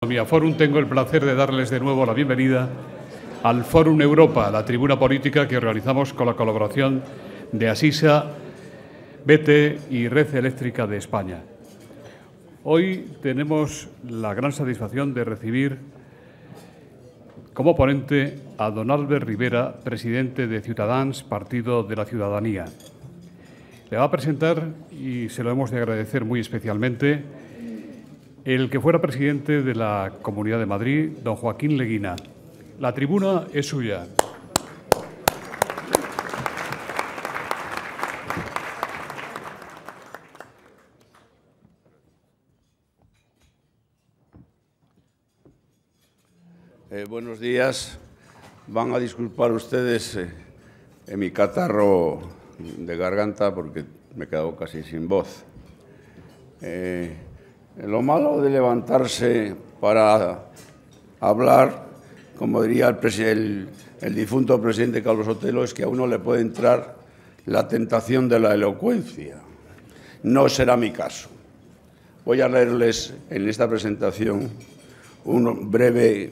Fórum, tengo el placer de darles de nuevo la bienvenida al Fórum Europa, la tribuna política que organizamos con la colaboración de Asisa, BT y Red Eléctrica de España. Hoy tenemos la gran satisfacción de recibir como ponente a don Albert Rivera, presidente de Ciutadans, Partido de la Ciudadanía. Le va a presentar, y se lo hemos de agradecer muy especialmente, el que fuera presidente de la Comunidad de Madrid, don Joaquín Leguina. La tribuna es suya. Buenos días. Van a disculpar ustedes en mi catarro de garganta porque me he quedado casi sin voz. Lo malo de levantarse para hablar, como diría el difunto presidente Carlos Sotelo, es que a uno le puede entrar la tentación de la elocuencia. No será mi caso. Voy a leerles en esta presentación un breve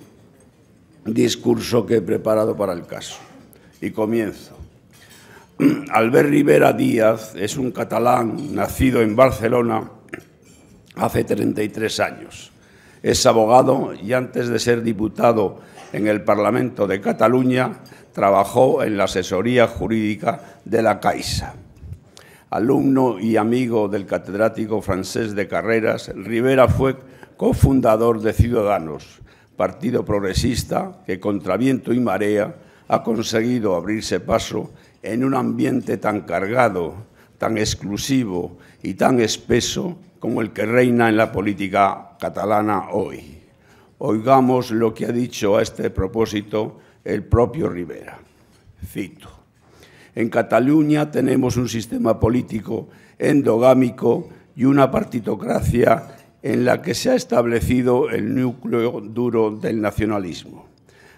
discurso que he preparado para el caso. Y comienzo. Albert Rivera Díaz es un catalán nacido en Barcelona hace 33 años. Es abogado y antes de ser diputado en el Parlamento de Cataluña trabajó en la asesoría jurídica de la Caixa. Alumno y amigo del catedrático Francesc de Carreras, Rivera fue cofundador de Ciudadanos, partido progresista que contra viento y marea ha conseguido abrirse paso en un ambiente tan cargado, tan exclusivo y tan espeso como el que reina en la política catalana hoy. Oigamos lo que ha dicho a este propósito el propio Rivera. Cito: en Cataluña tenemos un sistema político endogámico y una partitocracia en la que se ha establecido el núcleo duro del nacionalismo.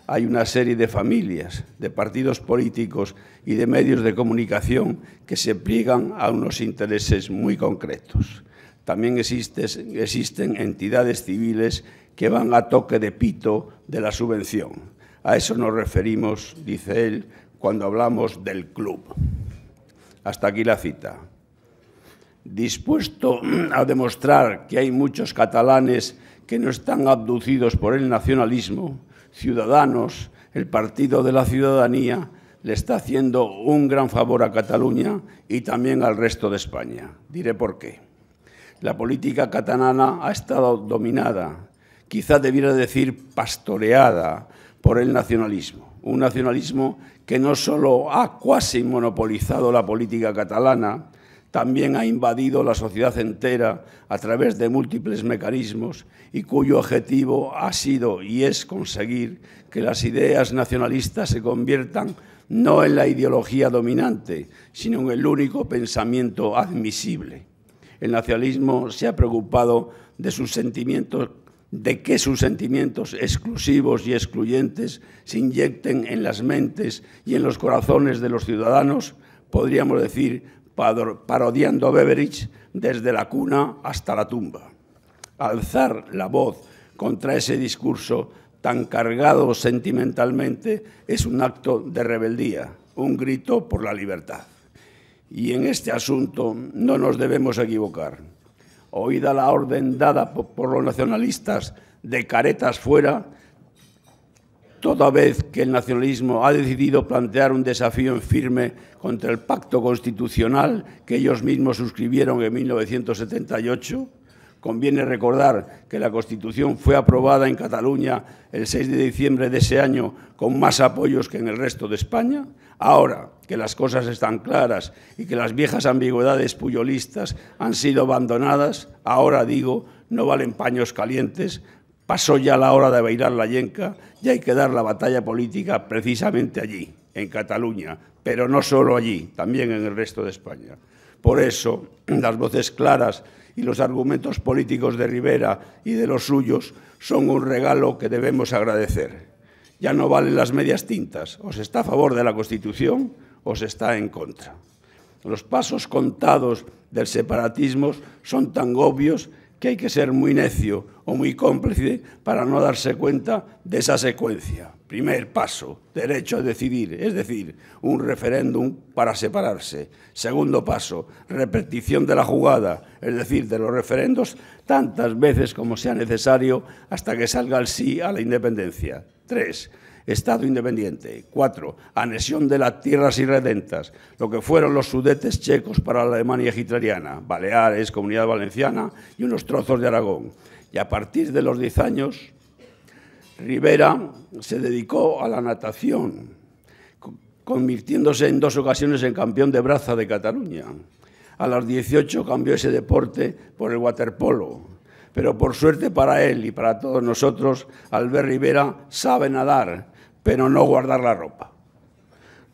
Hay una serie de familias, de partidos políticos y de medios de comunicación que se pliegan a unos intereses muy concretos. También existen entidades civiles que van a toque de pito de la subvención. A eso nos referimos, dice él, cuando hablamos del club. Hasta aquí la cita. Dispuesto a demostrar que hay muchos catalanes que no están abducidos por el nacionalismo, Ciudadanos, el Partido de la Ciudadanía, le está haciendo un gran favor a Cataluña y también al resto de España. Diré por qué. La política catalana ha estado dominada, quizá debiera decir pastoreada, por el nacionalismo. Un nacionalismo que no solo ha cuasi monopolizado la política catalana, también ha invadido la sociedad entera a través de múltiples mecanismos y cuyo objetivo ha sido y es conseguir que las ideas nacionalistas se conviertan no en la ideología dominante, sino en el único pensamiento admisible. El nacionalismo se ha preocupado de que sus sentimientos exclusivos y excluyentes se inyecten en las mentes y en los corazones de los ciudadanos, podríamos decir, parodiando a Beveridge, desde la cuna hasta la tumba. Alzar la voz contra ese discurso tan cargado sentimentalmente es un acto de rebeldía, un grito por la libertad. Y en este asunto no nos debemos equivocar. Oída la orden dada por los nacionalistas de caretas fuera, toda vez que el nacionalismo ha decidido plantear un desafío en firme contra el pacto constitucional que ellos mismos suscribieron en 1978, conviene recordar que la Constitución fue aprobada en Cataluña el 6 de diciembre de ese año con más apoyos que en el resto de España. Ahora que las cosas están claras y que las viejas ambigüedades puyolistas han sido abandonadas, ahora digo, no valen paños calientes. Pasó ya la hora de bailar la yenca y hay que dar la batalla política precisamente allí, en Cataluña, pero no solo allí, también en el resto de España. Por eso, las voces claras y los argumentos políticos de Rivera y de los suyos son un regalo que debemos agradecer. Ya no valen las medias tintas, o se está a favor de la Constitución o se está en contra. Los pasos contados del separatismo son tan obvios que hay que ser muy necio o muy cómplice para no darse cuenta de esa secuencia. Primer paso, derecho a decidir, es decir, un referéndum para separarse. Segundo paso, repetición de la jugada, es decir, de los referendos tantas veces como sea necesario hasta que salga el sí a la independencia. 3. Estado independiente. 4. Anexión de las tierras irredentas, lo que fueron los Sudetes checos para la Alemania hitleriana, Baleares, Comunidad Valenciana y unos trozos de Aragón. Y a partir de los 10 años, Rivera se dedicó a la natación, convirtiéndose en 2 ocasiones en campeón de braza de Cataluña. A los 18 cambió ese deporte por el waterpolo. Pero por suerte para él y para todos nosotros, Albert Rivera sabe nadar, pero no guardar la ropa.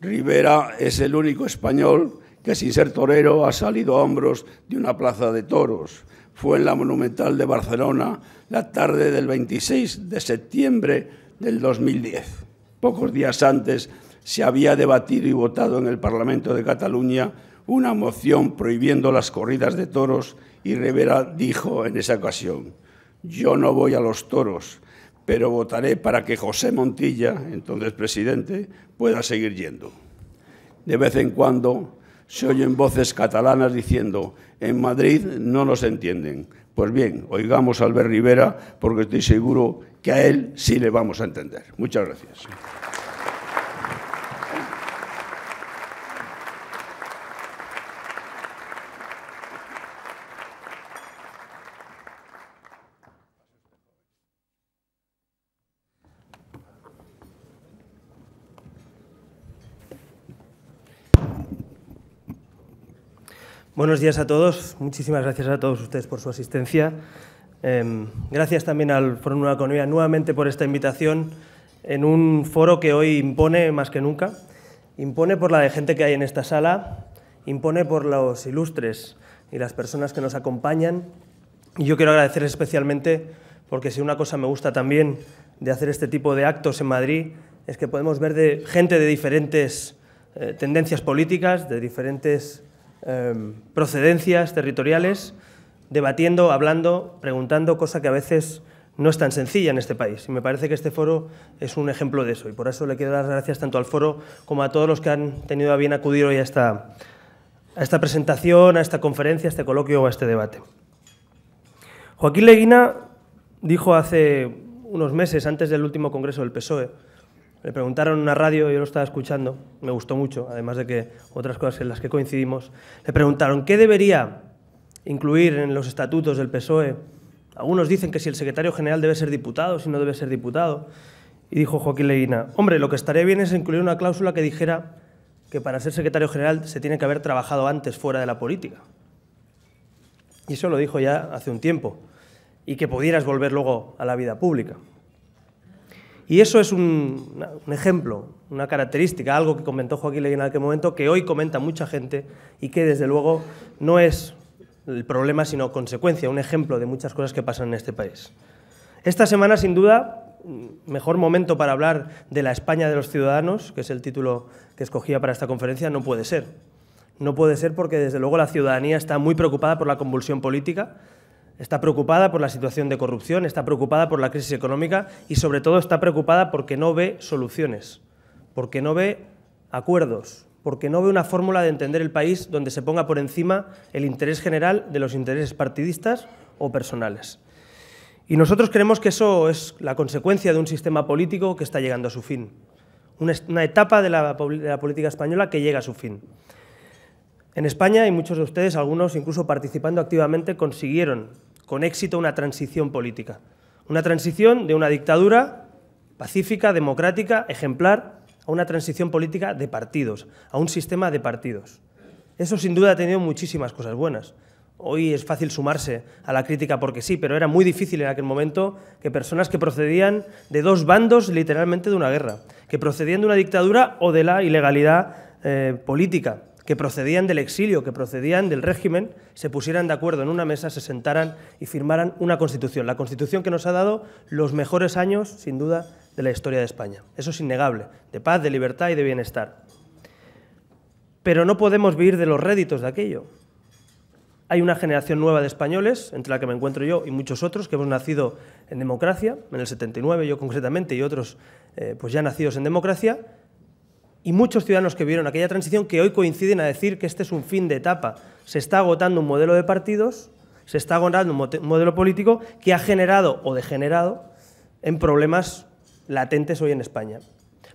Rivera es el único español que sin ser torero ha salido a hombros de una plaza de toros. Fue en la Monumental de Barcelona la tarde del 26 de septiembre del 2010. Pocos días antes se había debatido y votado en el Parlamento de Cataluña una moción prohibiendo las corridas de toros y Rivera dijo en esa ocasión: yo no voy a los toros, pero votaré para que José Montilla, entonces presidente, pueda seguir yendo. De vez en cuando se oyen voces catalanas diciendo: en Madrid no nos entienden. Pues bien, oigamos a Albert Rivera, porque estoy seguro que a él sí le vamos a entender. Muchas gracias. Buenos días a todos. Muchísimas gracias a todos ustedes por su asistencia. Gracias también al Foro Nueva Economía nuevamente por esta invitación en un foro que hoy impone más que nunca. Impone por la de gente que hay en esta sala, impone por los ilustres y las personas que nos acompañan. Y yo quiero agradecer especialmente porque si una cosa me gusta también de hacer este tipo de actos en Madrid es que podemos ver gente de diferentes tendencias políticas, de diferentes procedencias territoriales, debatiendo, hablando, preguntando, cosa que a veces no es tan sencilla en este país. Y me parece que este foro es un ejemplo de eso. Y por eso le quiero dar las gracias tanto al foro como a todos los que han tenido a bien acudir hoy a esta presentación, a esta conferencia, a este coloquio o a este debate. Joaquín Leguina dijo hace unos meses, antes del último congreso del PSOE, le preguntaron en una radio, yo lo estaba escuchando, me gustó mucho, además de que otras cosas en las que coincidimos, le preguntaron qué debería incluir en los estatutos del PSOE. Algunos dicen que si el secretario general debe ser diputado, si no debe ser diputado. Y dijo Joaquín Leguina: hombre, lo que estaría bien es incluir una cláusula que dijera que para ser secretario general se tiene que haber trabajado antes fuera de la política. Y eso lo dijo ya hace un tiempo. Y que pudieras volver luego a la vida pública. Y eso es un ejemplo, una característica, algo que comentó Joaquín Leguina en aquel momento, que hoy comenta mucha gente y que desde luego no es el problema sino consecuencia, un ejemplo de muchas cosas que pasan en este país. Esta semana, sin duda, mejor momento para hablar de la España de los ciudadanos, que es el título que escogía para esta conferencia, no puede ser. No puede ser porque desde luego la ciudadanía está muy preocupada por la convulsión política, está preocupada por la situación de corrupción, está preocupada por la crisis económica y, sobre todo, está preocupada porque no ve soluciones, porque no ve acuerdos, porque no ve una fórmula de entender el país donde se ponga por encima el interés general de los intereses partidistas o personales. Y nosotros creemos que eso es la consecuencia de un sistema político que está llegando a su fin, una etapa de la política española que llega a su fin. En España, y muchos de ustedes, algunos incluso participando activamente, consiguieron con éxito una transición política. Una transición de una dictadura pacífica, democrática, ejemplar, a una transición política de partidos, a un sistema de partidos. Eso sin duda ha tenido muchísimas cosas buenas. Hoy es fácil sumarse a la crítica porque sí, pero era muy difícil en aquel momento que personas que procedían de dos bandos literalmente de una guerra, que procedían de una dictadura o de la ilegalidad política, que procedían del exilio, que procedían del régimen, se pusieran de acuerdo en una mesa, se sentaran y firmaran una Constitución. La Constitución que nos ha dado los mejores años, sin duda, de la historia de España. Eso es innegable, de paz, de libertad y de bienestar. Pero no podemos vivir de los réditos de aquello. Hay una generación nueva de españoles, entre la que me encuentro yo y muchos otros, que hemos nacido en democracia, en el 79 yo concretamente, y otros pues ya nacidos en democracia, y muchos ciudadanos que vieron aquella transición que hoy coinciden a decir que este es un fin de etapa. Se está agotando un modelo de partidos, se está agotando un modelo político que ha generado o degenerado en problemas latentes hoy en España.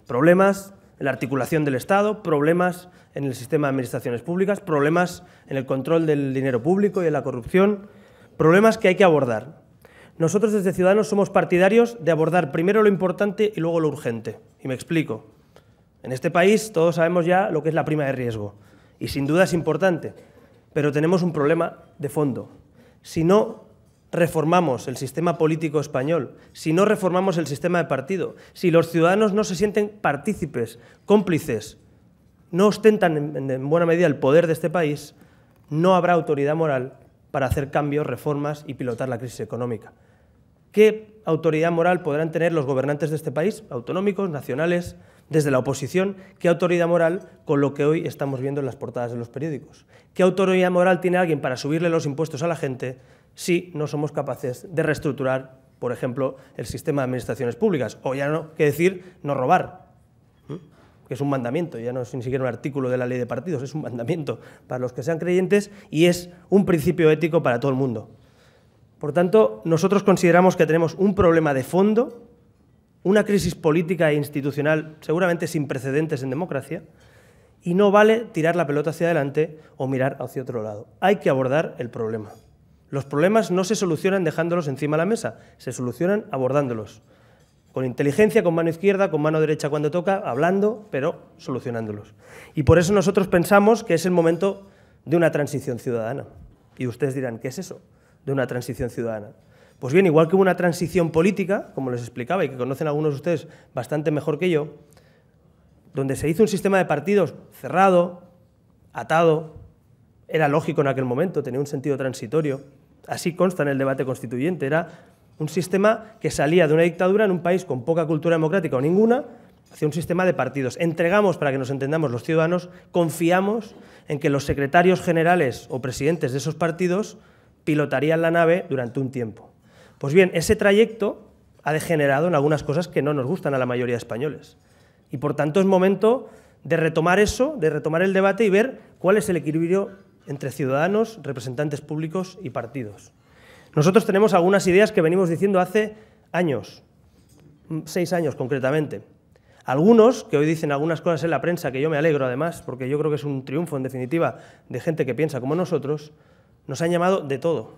Problemas en la articulación del Estado, problemas en el sistema de administraciones públicas, problemas en el control del dinero público y en la corrupción, problemas que hay que abordar. Nosotros desde Ciudadanos somos partidarios de abordar primero lo importante y luego lo urgente. Y me explico. En este país todos sabemos ya lo que es la prima de riesgo y sin duda es importante, pero tenemos un problema de fondo. Si no reformamos el sistema político español, si no reformamos el sistema de partido, si los ciudadanos no se sienten partícipes, cómplices, no ostentan en buena medida el poder de este país, no habrá autoridad moral para hacer cambios, reformas y pilotar la crisis económica. ¿Qué autoridad moral podrán tener los gobernantes de este país, autonómicos, nacionales, desde la oposición? ¿Qué autoridad moral con lo que hoy estamos viendo en las portadas de los periódicos? ¿Qué autoridad moral tiene alguien para subirle los impuestos a la gente si no somos capaces de reestructurar, por ejemplo, el sistema de administraciones públicas? O ya no, qué decir, no robar, que es un mandamiento, ya no es ni siquiera un artículo de la ley de partidos, es un mandamiento para los que sean creyentes y es un principio ético para todo el mundo. Por tanto, nosotros consideramos que tenemos un problema de fondo, una crisis política e institucional seguramente sin precedentes en democracia, y no vale tirar la pelota hacia adelante o mirar hacia otro lado. Hay que abordar el problema. Los problemas no se solucionan dejándolos encima de la mesa, se solucionan abordándolos. Con inteligencia, con mano izquierda, con mano derecha cuando toca, hablando, pero solucionándolos. Y por eso nosotros pensamos que es el momento de una transición ciudadana. Y ustedes dirán, ¿qué es eso de una transición ciudadana? Pues bien, igual que hubo una transición política, como les explicaba y que conocen algunos de ustedes bastante mejor que yo, donde se hizo un sistema de partidos cerrado, atado, era lógico en aquel momento, tenía un sentido transitorio, así consta en el debate constituyente, era un sistema que salía de una dictadura en un país con poca cultura democrática o ninguna, hacia un sistema de partidos. Entregamos, para que nos entendamos los ciudadanos, confiamos en que los secretarios generales o presidentes de esos partidos pilotarían la nave durante un tiempo. Pues bien, ese trayecto ha degenerado en algunas cosas que no nos gustan a la mayoría de españoles. Y por tanto es momento de retomar eso, de retomar el debate y ver cuál es el equilibrio entre ciudadanos, representantes públicos y partidos. Nosotros tenemos algunas ideas que venimos diciendo hace años, 6 años concretamente. Algunos, que hoy dicen algunas cosas en la prensa, que yo me alegro además, porque yo creo que es un triunfo en definitiva de gente que piensa como nosotros, nos han llamado de todo.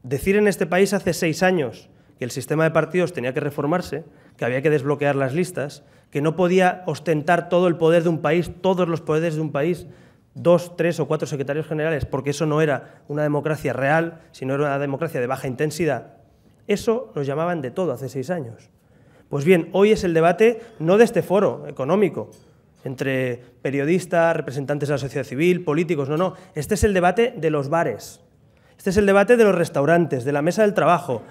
Decir en este país hace 6 años que el sistema de partidos tenía que reformarse, que había que desbloquear las listas, que no podía ostentar todo el poder de un país, todos los poderes de un país, 2, 3 o 4 secretarios generales, porque eso no era una democracia real, sino era una democracia de baja intensidad. Eso nos llamaban de todo hace 6 años. Pues bien, hoy es el debate no de este foro económico, entre periodistas, representantes de la sociedad civil, políticos, no. Este es el debate de los bares. Este es el debate de los restaurantes, de la mesa del trabajo,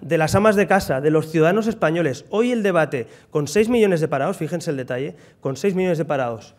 de las amas de casa, de los ciudadanos españoles. Hoy el debate, con 6 millones de parados, fíjense el detalle, con 6 millones de parados,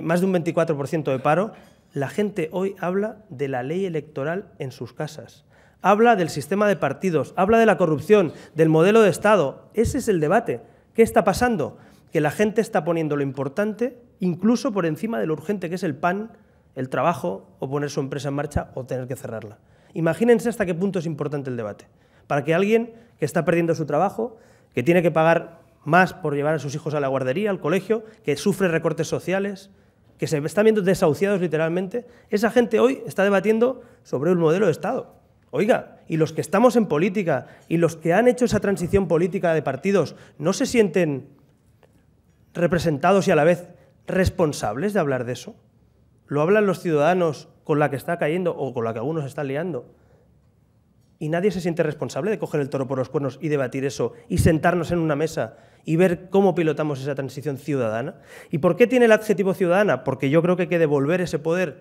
más de un 24% de paro, la gente hoy habla de la ley electoral en sus casas. Habla del sistema de partidos, habla de la corrupción, del modelo de Estado. Ese es el debate. ¿Qué está pasando? Que la gente está poniendo lo importante incluso por encima de lo urgente que es el pan, el trabajo o poner su empresa en marcha o tener que cerrarla. Imagínense hasta qué punto es importante el debate. Para que alguien que está perdiendo su trabajo, que tiene que pagar más por llevar a sus hijos a la guardería, al colegio, que sufre recortes sociales, que se están viendo desahuciados literalmente, esa gente hoy está debatiendo sobre un modelo de Estado. Oiga, y los que estamos en política y los que han hecho esa transición política de partidos, ¿no se sienten representados y a la vez responsables de hablar de eso? ¿Lo hablan los ciudadanos con la que está cayendo o con la que algunos están liando? ¿Y nadie se siente responsable de coger el toro por los cuernos y debatir eso y sentarnos en una mesa y ver cómo pilotamos esa transición ciudadana? ¿Y por qué tiene el adjetivo ciudadana? Porque yo creo que hay que devolver ese poder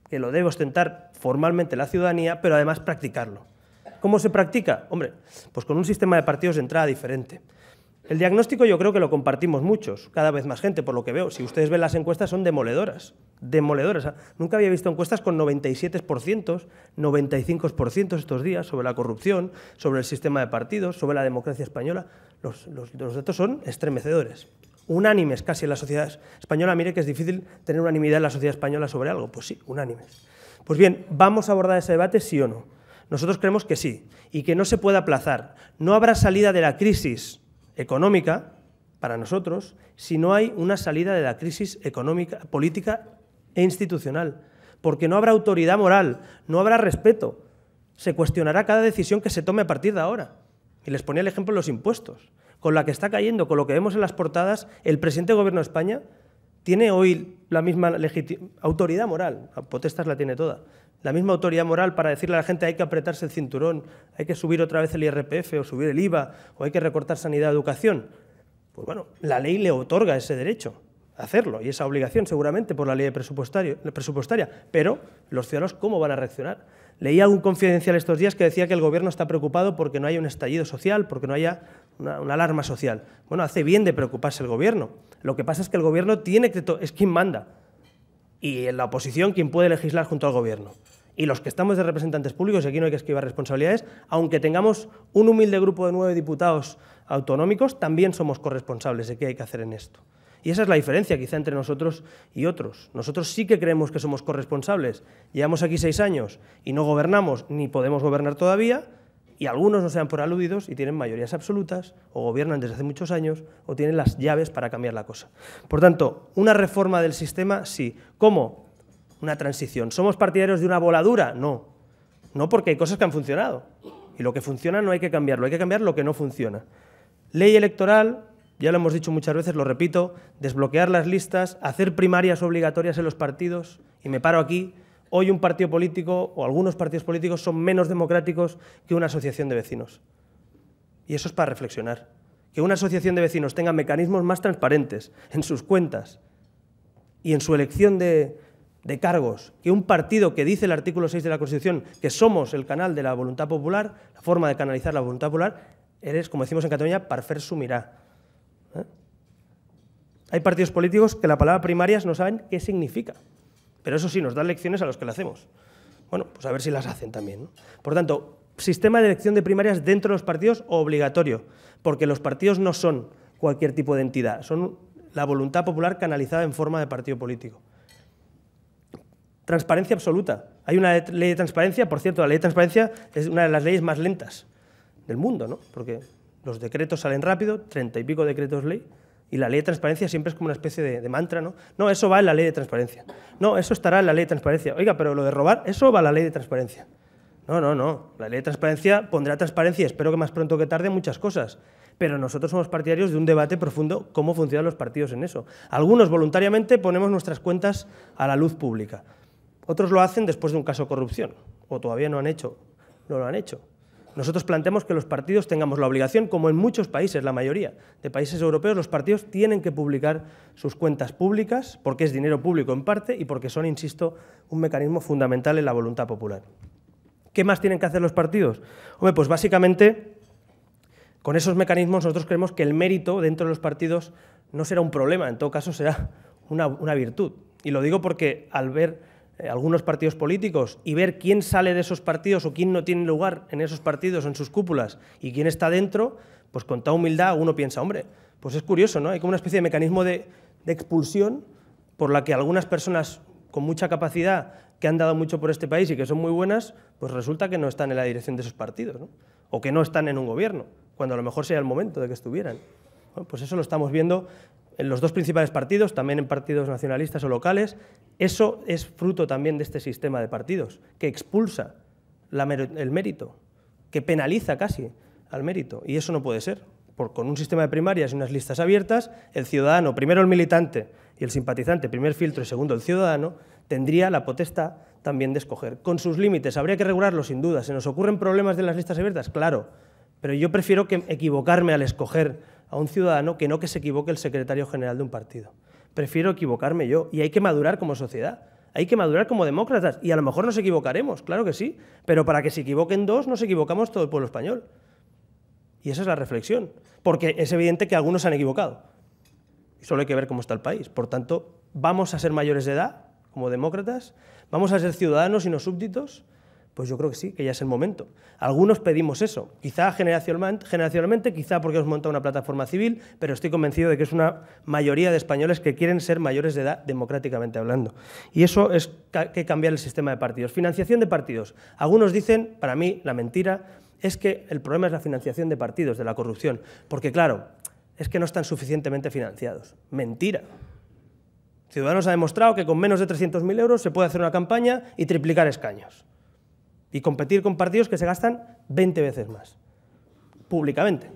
que lo debe ostentar formalmente la ciudadanía, pero además practicarlo. ¿Cómo se practica? Hombre, pues con un sistema de partidos de entrada diferente. El diagnóstico yo creo que lo compartimos muchos, cada vez más gente, por lo que veo. Si ustedes ven las encuestas son demoledoras, demoledoras. Nunca había visto encuestas con 97%, 95% estos días sobre la corrupción, sobre el sistema de partidos, sobre la democracia española. Los datos son estremecedores, unánimes casi en la sociedad española. Mire que es difícil tener unanimidad en la sociedad española sobre algo. Pues sí, unánimes. Pues bien, ¿vamos a abordar ese debate, sí o no? Nosotros creemos que sí, y que no se puede aplazar. No habrá salida de la crisis económica, para nosotros, si no hay una salida de la crisis económica, política e institucional, porque no habrá autoridad moral, no habrá respeto, se cuestionará cada decisión que se tome a partir de ahora. Y les ponía el ejemplo de los impuestos, con la que está cayendo, con lo que vemos en las portadas, el presidente del Gobierno de España tiene hoy la misma autoridad moral, la potestad la tiene toda, la misma autoridad moral para decirle a la gente hay que apretarse el cinturón, hay que subir otra vez el IRPF o subir el IVA o hay que recortar sanidad o educación. Pues bueno, la ley le otorga ese derecho a hacerlo y esa obligación seguramente por la ley presupuestaria, pero los ciudadanos ¿cómo van a reaccionar? Leía un confidencial estos días que decía que el Gobierno está preocupado porque no haya un estallido social, porque no haya una alarma social. Bueno, hace bien de preocuparse el Gobierno. Lo que pasa es que el Gobierno es quien manda y en la oposición quien puede legislar junto al Gobierno. Y los que estamos de representantes públicos, y aquí no hay que esquivar responsabilidades, aunque tengamos un humilde grupo de 9 diputados autonómicos, también somos corresponsables de qué hay que hacer en esto. Y esa es la diferencia quizá entre nosotros y otros. Nosotros sí que creemos que somos corresponsables. Llevamos aquí 6 años y no gobernamos ni podemos gobernar todavía, y algunos no sean por aludidos y tienen mayorías absolutas, o gobiernan desde hace muchos años, o tienen las llaves para cambiar la cosa. Por tanto, una reforma del sistema, sí. ¿Cómo? Una transición. ¿Somos partidarios de una voladura? No. No, porque hay cosas que han funcionado. Y lo que funciona no hay que cambiarlo, hay que cambiar lo que no funciona. Ley electoral, ya lo hemos dicho muchas veces, lo repito, desbloquear las listas, hacer primarias obligatorias en los partidos, y me paro aquí. Hoy un partido político o algunos partidos políticos son menos democráticos que una asociación de vecinos. Y eso es para reflexionar. Que una asociación de vecinos tenga mecanismos más transparentes en sus cuentas y en su elección de cargos, que un partido que dice el artículo 6 de la Constitución que somos el canal de la voluntad popular, la forma de canalizar la voluntad popular, eres, como decimos en Cataluña, par fer sumirà. Hay partidos políticos que la palabra primarias no saben qué significa. Pero eso sí, nos dan lecciones a los que la hacemos. Bueno, pues a ver si las hacen también, ¿no? Por tanto, sistema de elección de primarias dentro de los partidos obligatorio, porque los partidos no son cualquier tipo de entidad, son la voluntad popular canalizada en forma de partido político. Transparencia absoluta. Hay una ley de transparencia, por cierto, la ley de transparencia es una de las leyes más lentas del mundo, ¿no? Porque los decretos salen rápido, 30 y pico decretos ley, y la ley de transparencia siempre es como una especie de mantra, ¿no? No, eso va en la ley de transparencia. No, eso estará en la ley de transparencia. Oiga, pero lo de robar, eso va a la ley de transparencia. No. La ley de transparencia pondrá transparencia, y espero que más pronto que tarde, muchas cosas. Pero nosotros somos partidarios de un debate profundo, cómo funcionan los partidos en eso. Algunos voluntariamente ponemos nuestras cuentas a la luz pública. Otros lo hacen después de un caso de corrupción, o todavía no lo han hecho. Nosotros planteamos que los partidos tengamos la obligación, como en muchos países, la mayoría de países europeos, los partidos tienen que publicar sus cuentas públicas, porque es dinero público en parte y porque son, insisto, un mecanismo fundamental en la voluntad popular. ¿Qué más tienen que hacer los partidos? Hombre, pues básicamente, con esos mecanismos nosotros creemos que el mérito dentro de los partidos no será un problema, en todo caso será una virtud. Y lo digo porque al ver algunos partidos políticos y ver quién sale de esos partidos o quién no tiene lugar en esos partidos, en sus cúpulas, y quién está dentro, pues con toda humildad uno piensa, hombre, pues es curioso, ¿no? Hay como una especie de mecanismo de expulsión por la que algunas personas con mucha capacidad que han dado mucho por este país y que son muy buenas, pues resulta que no están en la dirección de esos partidos, ¿no? O que no están en un gobierno, cuando a lo mejor sea el momento de que estuvieran. Bueno, pues eso lo estamos viendo en los dos principales partidos, también en partidos nacionalistas o locales. Eso es fruto también de este sistema de partidos, que expulsa el mérito, que penaliza casi al mérito, y eso no puede ser. Con un sistema de primarias y unas listas abiertas, el ciudadano, primero el militante y el simpatizante, primer filtro y segundo el ciudadano, tendría la potestad también de escoger. Con sus límites, habría que regularlo sin duda. ¿Se nos ocurren problemas de las listas abiertas? Claro, pero yo prefiero equivocarme al escoger a un ciudadano que no que se equivoque el secretario general de un partido. Prefiero equivocarme yo, y hay que madurar como sociedad, hay que madurar como demócratas, y a lo mejor nos equivocaremos, claro que sí, pero para que se equivoquen dos nos equivocamos todo el pueblo español. Y esa es la reflexión, porque es evidente que algunos se han equivocado. Y solo hay que ver cómo está el país. Por tanto, ¿vamos a ser mayores de edad como demócratas? ¿Vamos a ser ciudadanos y no súbditos? Pues yo creo que sí, que ya es el momento. Algunos pedimos eso, quizá generacionalmente, quizá porque hemos montado una plataforma civil, pero estoy convencido de que es una mayoría de españoles que quieren ser mayores de edad democráticamente hablando. Y eso es que cambiar el sistema de partidos. Financiación de partidos. Algunos dicen, para mí, la mentira es que el problema es la financiación de partidos, de la corrupción, porque claro, es que no están suficientemente financiados. Mentira. Ciudadanos ha demostrado que con menos de 300.000 euros se puede hacer una campaña y triplicar escaños. Y competir con partidos que se gastan 20 veces más, públicamente.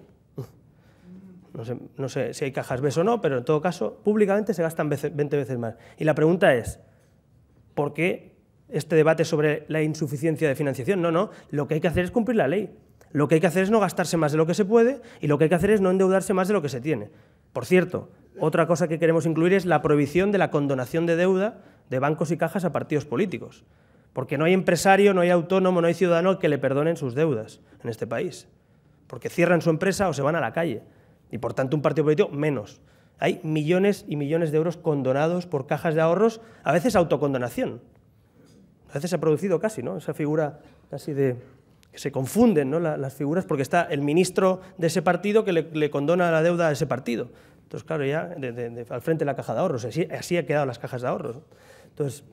No sé si hay cajas B o no, pero en todo caso, públicamente se gastan 20 veces más. Y la pregunta es, ¿por qué este debate sobre la insuficiencia de financiación? No, lo que hay que hacer es cumplir la ley. Lo que hay que hacer es no gastarse más de lo que se puede y lo que hay que hacer es no endeudarse más de lo que se tiene. Por cierto, otra cosa que queremos incluir es la prohibición de la condonación de deuda de bancos y cajas a partidos políticos. Porque no hay empresario, no hay autónomo, no hay ciudadano que le perdonen sus deudas en este país. Porque cierran su empresa o se van a la calle. Y por tanto un partido político menos. Hay millones y millones de euros condonados por cajas de ahorros, a veces autocondonación. A veces se ha producido casi, ¿no? Esa figura casi de... que se confunden, ¿no? las figuras porque está el ministro de ese partido que le condona la deuda a ese partido. Entonces, claro, ya al frente de la caja de ahorros. Así ha quedado las cajas de ahorros, ¿no? Entonces,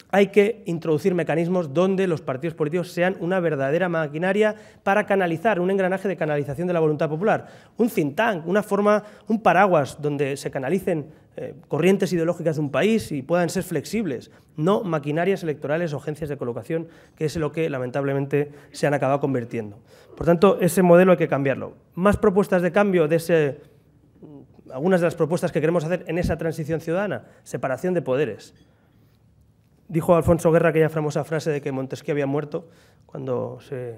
hay que introducir mecanismos donde los partidos políticos sean una verdadera maquinaria para canalizar, un engranaje de canalización de la voluntad popular, un think tank, una forma, un paraguas donde se canalicen corrientes ideológicas de un país y puedan ser flexibles, no maquinarias electorales o agencias de colocación, que es lo que lamentablemente se han acabado convirtiendo. Por tanto, ese modelo hay que cambiarlo. Más propuestas de cambio de algunas de las propuestas que queremos hacer en esa transición ciudadana, separación de poderes. Dijo Alfonso Guerra aquella famosa frase de que Montesquieu había muerto cuando se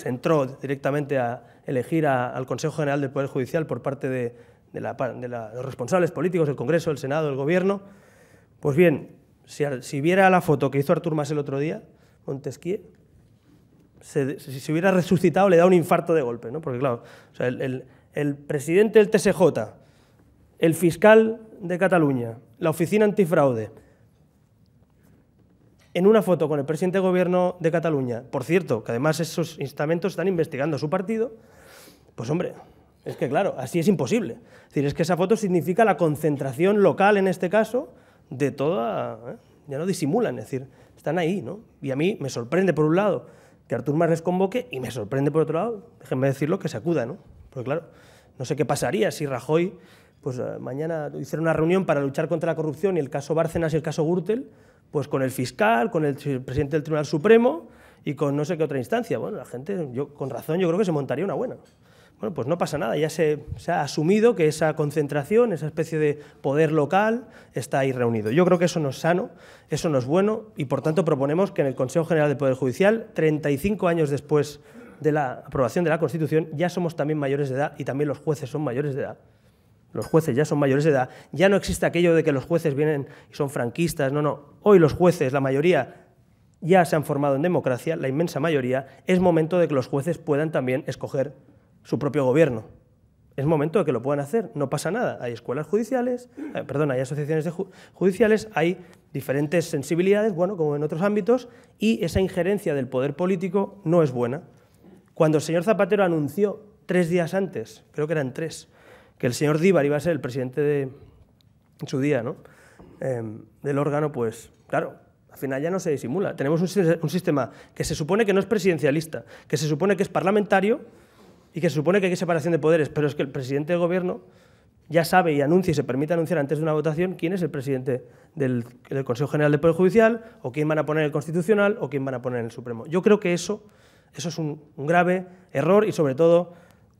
entró directamente a elegir al Consejo General del Poder Judicial por parte de los responsables políticos del Congreso, del Senado, del Gobierno. Pues bien, si viera la foto que hizo Artur Mas el otro día, Montesquieu, si se hubiera resucitado le da un infarto de golpe, ¿no? Porque claro, o sea, el presidente del TSJ, el fiscal de Cataluña, la oficina antifraude, en una foto con el presidente de Gobierno de Cataluña, por cierto, que además esos estamentos están investigando a su partido, pues hombre, es que claro, así es imposible. Es decir, es que esa foto significa la concentración local, en este caso, de toda... ya no disimulan, es decir, están ahí, ¿no? Y a mí me sorprende, por un lado, que Artur Mas les convoque, y me sorprende, por otro lado, déjenme decirlo, que se acuda, ¿no? Porque claro, no sé qué pasaría si Rajoy, pues mañana hiciera una reunión para luchar contra la corrupción y el caso Bárcenas y el caso Gürtel, pues con el fiscal, con el presidente del Tribunal Supremo y con no sé qué otra instancia. Bueno, la gente, con razón, yo creo que se montaría una buena. Bueno, pues no pasa nada, ya se ha asumido que esa concentración, esa especie de poder local está ahí reunido. Yo creo que eso no es sano, eso no es bueno y por tanto proponemos que en el Consejo General del Poder Judicial, 35 años después de la aprobación de la Constitución, ya somos también mayores de edad y también los jueces son mayores de edad. Los jueces ya son mayores de edad, ya no existe aquello de que los jueces vienen y son franquistas, no. Hoy los jueces, la mayoría, ya se han formado en democracia, la inmensa mayoría. Es momento de que los jueces puedan también escoger su propio gobierno. Es momento de que lo puedan hacer, no pasa nada. Hay escuelas judiciales, hay asociaciones judiciales, hay diferentes sensibilidades, bueno, como en otros ámbitos, y esa injerencia del poder político no es buena. Cuando el señor Zapatero anunció 3 días antes, creo que eran 3, que el señor Díbar iba a ser el presidente en su día, ¿no? Del órgano, pues claro, al final ya no se disimula. Tenemos un sistema que se supone que no es presidencialista, que se supone que es parlamentario y que se supone que hay separación de poderes, pero es que el presidente del Gobierno ya sabe y anuncia y se permite anunciar antes de una votación quién es el presidente del Consejo General del Poder Judicial o quién van a poner en el Constitucional o quién van a poner en el Supremo. Yo creo que eso es un grave error y sobre todo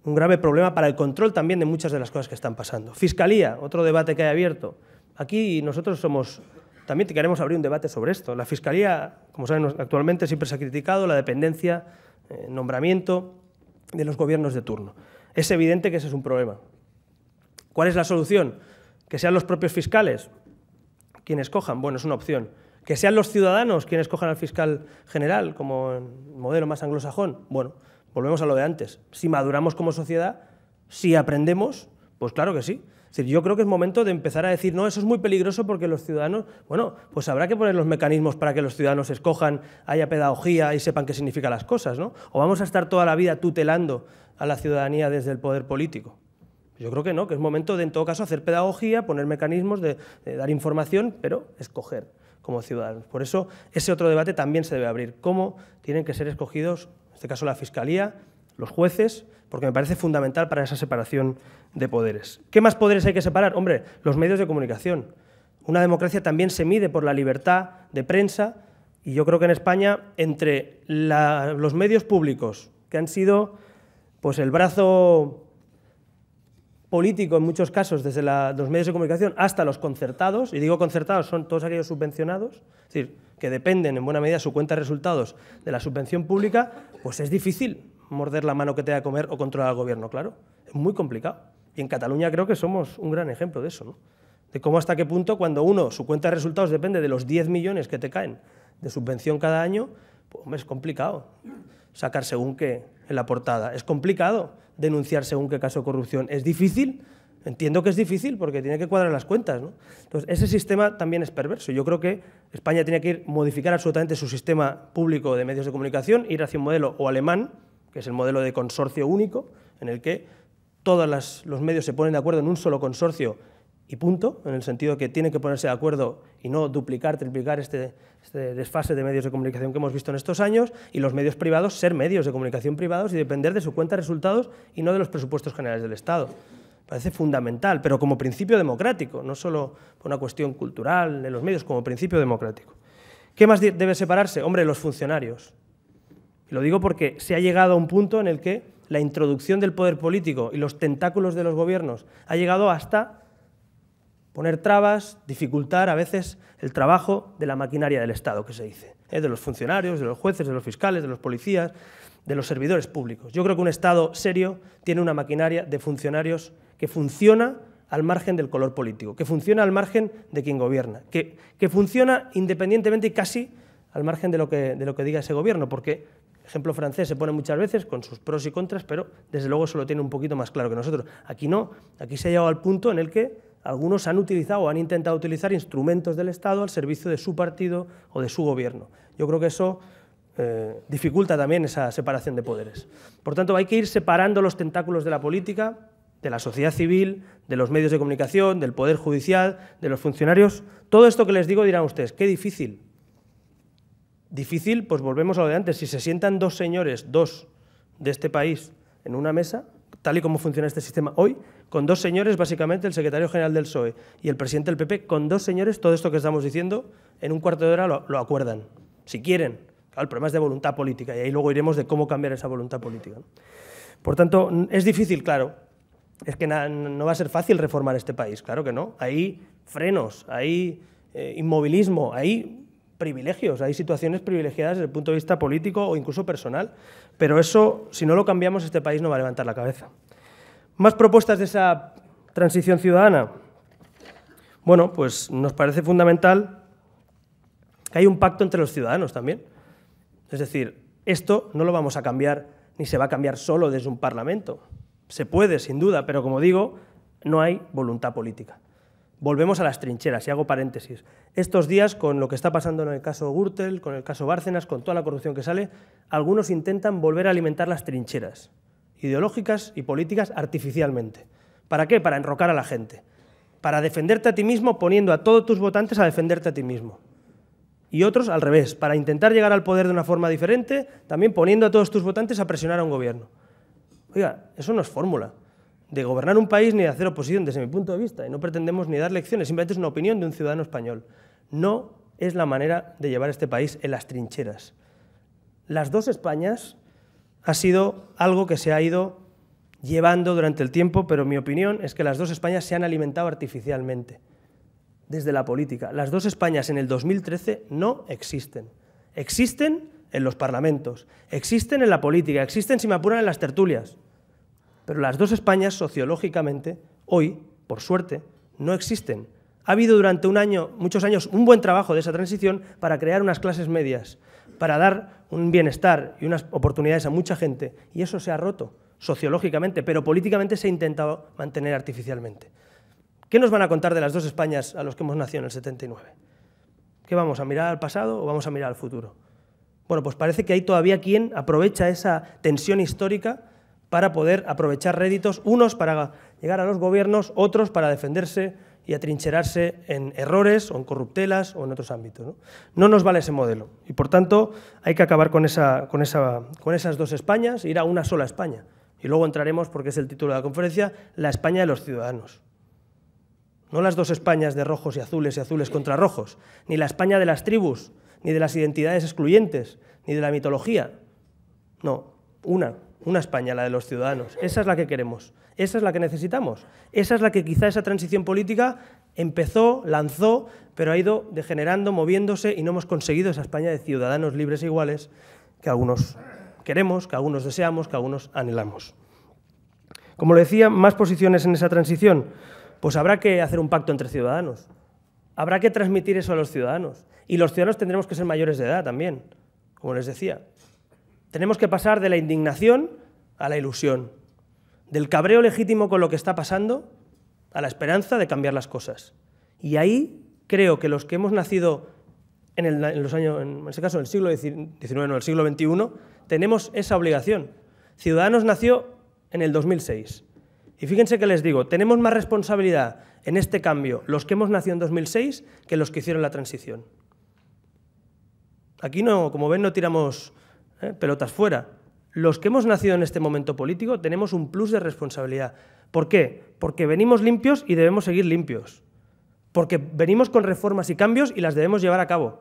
un grave problema para el control también de muchas de las cosas que están pasando. Fiscalía, otro debate que hay abierto. Aquí nosotros también queremos abrir un debate sobre esto. La Fiscalía, como saben, actualmente siempre se ha criticado la dependencia, nombramiento de los gobiernos de turno. Es evidente que ese es un problema. ¿Cuál es la solución? ¿Que sean los propios fiscales quienes cojan? Bueno, es una opción. ¿Que sean los ciudadanos quienes cojan al fiscal general, como en modelo más anglosajón? Bueno, Volvemos a lo de antes. Si maduramos como sociedad, si aprendemos, pues claro que sí. Es decir, yo creo que es momento de empezar a decir, no, eso es muy peligroso porque los ciudadanos, bueno, pues habrá que poner los mecanismos para que los ciudadanos escojan, haya pedagogía y sepan qué significan las cosas, ¿no? O vamos a estar toda la vida tutelando a la ciudadanía desde el poder político. Yo creo que no, que es momento de, en todo caso, hacer pedagogía, poner mecanismos de dar información, pero escoger como ciudadanos. Por eso, ese otro debate también se debe abrir. ¿Cómo tienen que ser escogidos, en este caso la Fiscalía, los jueces? Porque me parece fundamental para esa separación de poderes. ¿Qué más poderes hay que separar? Hombre, los medios de comunicación. Una democracia también se mide por la libertad de prensa y yo creo que en España, entre los medios públicos, que han sido pues, el brazo político en muchos casos, desde los medios de comunicación hasta los concertados, y digo concertados, son todos aquellos subvencionados, es decir, que dependen en buena medida su cuenta de resultados de la subvención pública, pues es difícil morder la mano que te da de comer o controlar al gobierno, claro. Es muy complicado. Y en Cataluña creo que somos un gran ejemplo de eso, ¿no? De cómo hasta qué punto cuando su cuenta de resultados depende de los 10 millones que te caen de subvención cada año, pues hombre, es complicado sacar según qué en la portada. Es complicado denunciar según qué caso de corrupción. Es difícil, entiendo que es difícil porque tiene que cuadrar las cuentas, ¿no? Entonces, ese sistema también es perverso. Yo creo que España tiene que modificar absolutamente su sistema público de medios de comunicación, ir hacia un modelo o alemán, que es el modelo de consorcio único, en el que todos los medios se ponen de acuerdo en un solo consorcio y punto, en el sentido que tienen que ponerse de acuerdo y no duplicar, triplicar este desfase de medios de comunicación que hemos visto en estos años, y los medios privados ser medios de comunicación privados y depender de su cuenta de resultados y no de los presupuestos generales del Estado. Parece fundamental, pero como principio democrático, no solo por una cuestión cultural de los medios, como principio democrático. ¿Qué más debe separarse? Hombre, los funcionarios. Y lo digo porque se ha llegado a un punto en el que la introducción del poder político y los tentáculos de los gobiernos ha llegado hasta poner trabas, dificultar a veces el trabajo de la maquinaria del Estado, que se dice, de los funcionarios, de los jueces, de los fiscales, de los policías, de los servidores públicos. Yo creo que un Estado serio tiene una maquinaria de funcionarios que funciona al margen del color político, que funciona al margen de quien gobierna, que funciona independientemente y casi al margen de lo que diga ese gobierno, porque el ejemplo francés se pone muchas veces con sus pros y contras, pero desde luego eso lo tiene un poquito más claro que nosotros. Aquí no, aquí se ha llegado al punto en el que algunos han utilizado o han intentado utilizar instrumentos del Estado al servicio de su partido o de su gobierno. Yo creo que eso dificulta también esa separación de poderes. Por tanto, hay que ir separando los tentáculos de la política, de la sociedad civil, de los medios de comunicación, del poder judicial, de los funcionarios. Todo esto que les digo dirán ustedes, qué difícil. Difícil, pues volvemos a lo de antes. Si se sientan dos señores, dos de este país, en una mesa, tal y como funciona este sistema hoy, con dos señores, básicamente el secretario general del PSOE y el presidente del PP, con dos señores, todo esto que estamos diciendo, en un cuarto de hora lo acuerdan, si quieren. Claro, el problema es de voluntad política y ahí luego iremos de cómo cambiar esa voluntad política, ¿no? Por tanto, es difícil, claro. Es que no va a ser fácil reformar este país, claro que no. Hay frenos, hay inmovilismo, hay privilegios, hay situaciones privilegiadas desde el punto de vista político o incluso personal, pero eso, si no lo cambiamos, este país no va a levantar la cabeza. ¿Más propuestas de esa transición ciudadana? Bueno, pues nos parece fundamental que haya un pacto entre los ciudadanos también. Es decir, esto no lo vamos a cambiar ni se va a cambiar solo desde un Parlamento. Se puede, sin duda, pero como digo, no hay voluntad política. Volvemos a las trincheras, y hago paréntesis. Estos días, con lo que está pasando en el caso Gürtel, con el caso Bárcenas, con toda la corrupción que sale, algunos intentan volver a alimentar las trincheras ideológicas y políticas artificialmente. ¿Para qué? Para enrocar a la gente. Para defenderte a ti mismo, poniendo a todos tus votantes a defenderte a ti mismo. Y otros al revés, para intentar llegar al poder de una forma diferente, también poniendo a todos tus votantes a presionar a un gobierno. Oiga, eso no es fórmula de gobernar un país ni de hacer oposición desde mi punto de vista, y no pretendemos ni dar lecciones, simplemente es una opinión de un ciudadano español. No es la manera de llevar este país en las trincheras. Las dos Españas ha sido algo que se ha ido llevando durante el tiempo, pero mi opinión es que las dos Españas se han alimentado artificialmente desde la política. Las dos Españas en el 2013 no existen. Existen en los parlamentos, existen en la política, existen, si me apuran, en las tertulias. Pero las dos Españas, sociológicamente, hoy, por suerte, no existen. Ha habido durante muchos años, un buen trabajo de esa transición para crear unas clases medias, para dar un bienestar y unas oportunidades a mucha gente, y eso se ha roto sociológicamente, pero políticamente se ha intentado mantener artificialmente. ¿Qué nos van a contar de las dos Españas a los que hemos nacido en el 79? ¿Qué vamos a mirar al pasado o vamos a mirar al futuro? Bueno, pues parece que hay todavía quien aprovecha esa tensión histórica para poder aprovechar réditos, unos para llegar a los gobiernos, otros para defenderse y atrincherarse en errores o en corruptelas o en otros ámbitos. No nos vale ese modelo y, por tanto, hay que acabar con esas dos Españas e ir a una sola España. Y luego entraremos, porque es el título de la conferencia, la España de los ciudadanos. No las dos Españas de rojos y azules contra rojos, ni la España de las tribus, ni de las identidades excluyentes, ni de la mitología. No, una España, la de los ciudadanos. Esa es la que queremos, esa es la que necesitamos, esa es la que quizá esa transición política empezó, lanzó, pero ha ido degenerando, moviéndose y no hemos conseguido esa España de ciudadanos libres e iguales que algunos queremos, que algunos deseamos, que algunos anhelamos. Como le decía, más posiciones en esa transición. Pues habrá que hacer un pacto entre ciudadanos, habrá que transmitir eso a los ciudadanos, y los ciudadanos tendremos que ser mayores de edad también, como les decía. Tenemos que pasar de la indignación a la ilusión, del cabreo legítimo con lo que está pasando a la esperanza de cambiar las cosas. Y ahí creo que los que hemos nacido en este caso en el siglo XIX, no, el siglo XXI, tenemos esa obligación. Ciudadanos nació en el 2006. Y fíjense que les digo, tenemos más responsabilidad en este cambio los que hemos nacido en 2006 que los que hicieron la transición. Aquí no, como ven, no tiramos pelotas fuera. Los que hemos nacido en este momento político tenemos un plus de responsabilidad. ¿Por qué? Porque venimos limpios y debemos seguir limpios. Porque venimos con reformas y cambios y las debemos llevar a cabo.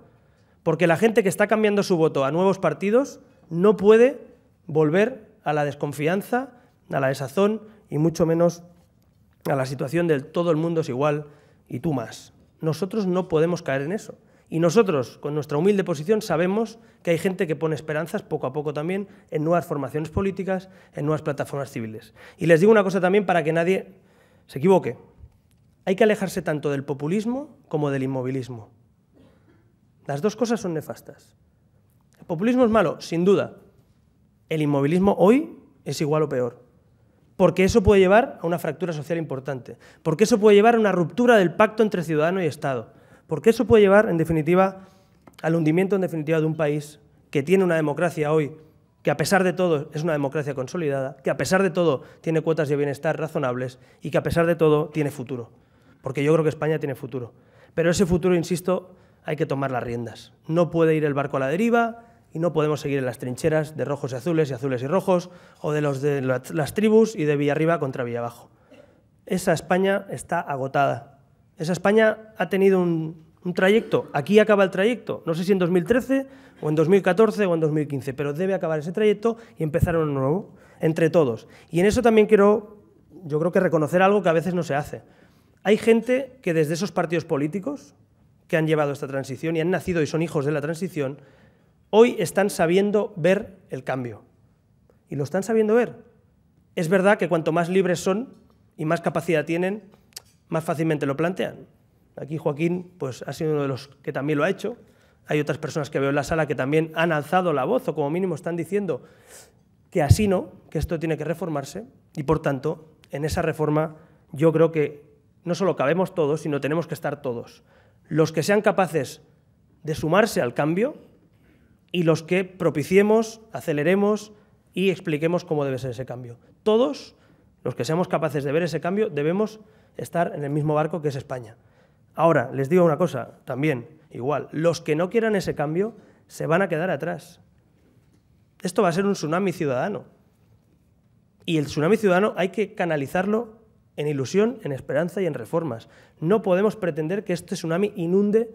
Porque la gente que está cambiando su voto a nuevos partidos no puede volver a la desconfianza, a la desazón y mucho menos a la situación del todo el mundo es igual y tú más. Nosotros no podemos caer en eso. Y nosotros, con nuestra humilde posición, sabemos que hay gente que pone esperanzas poco a poco también en nuevas formaciones políticas, en nuevas plataformas civiles. Y les digo una cosa también para que nadie se equivoque. Hay que alejarse tanto del populismo como del inmovilismo. Las dos cosas son nefastas. ¿El populismo es malo? Sin duda. El inmovilismo hoy es igual o peor. Porque eso puede llevar a una fractura social importante, porque eso puede llevar a una ruptura del pacto entre ciudadano y Estado, porque eso puede llevar, en definitiva, al hundimiento, en definitiva, de un país que tiene una democracia hoy, que a pesar de todo es una democracia consolidada, que a pesar de todo tiene cuotas de bienestar razonables y que a pesar de todo tiene futuro, porque yo creo que España tiene futuro. Pero ese futuro, insisto, hay que tomar las riendas. No puede ir el barco a la deriva, y no podemos seguir en las trincheras de rojos y azules y rojos, o de los de las tribus y de Villarriba contra Villabajo. Esa España está agotada. Esa España ha tenido un trayecto. Aquí acaba el trayecto. No sé si en 2013, o en 2014, o en 2015, pero debe acabar ese trayecto y empezar uno nuevo, entre todos. Y en eso también quiero, yo creo que reconocer algo que a veces no se hace. Hay gente que desde esos partidos políticos que han llevado esta transición y han nacido y son hijos de la transición, hoy están sabiendo ver el cambio. Y lo están sabiendo ver. Es verdad que cuanto más libres son y más capacidad tienen, más fácilmente lo plantean. Aquí Joaquín pues, ha sido uno de los que también lo ha hecho. Hay otras personas que veo en la sala que también han alzado la voz o como mínimo están diciendo que así no, que esto tiene que reformarse y por tanto en esa reforma yo creo que no solo cabemos todos, sino tenemos que estar todos. Los que sean capaces de sumarse al cambio y los que propiciemos, aceleremos y expliquemos cómo debe ser ese cambio. Todos, los que seamos capaces de ver ese cambio, debemos estar en el mismo barco que es España. Ahora, les digo una cosa también, igual, los que no quieran ese cambio se van a quedar atrás. Esto va a ser un tsunami ciudadano. Y el tsunami ciudadano hay que canalizarlo en ilusión, en esperanza y en reformas. No podemos pretender que este tsunami inunde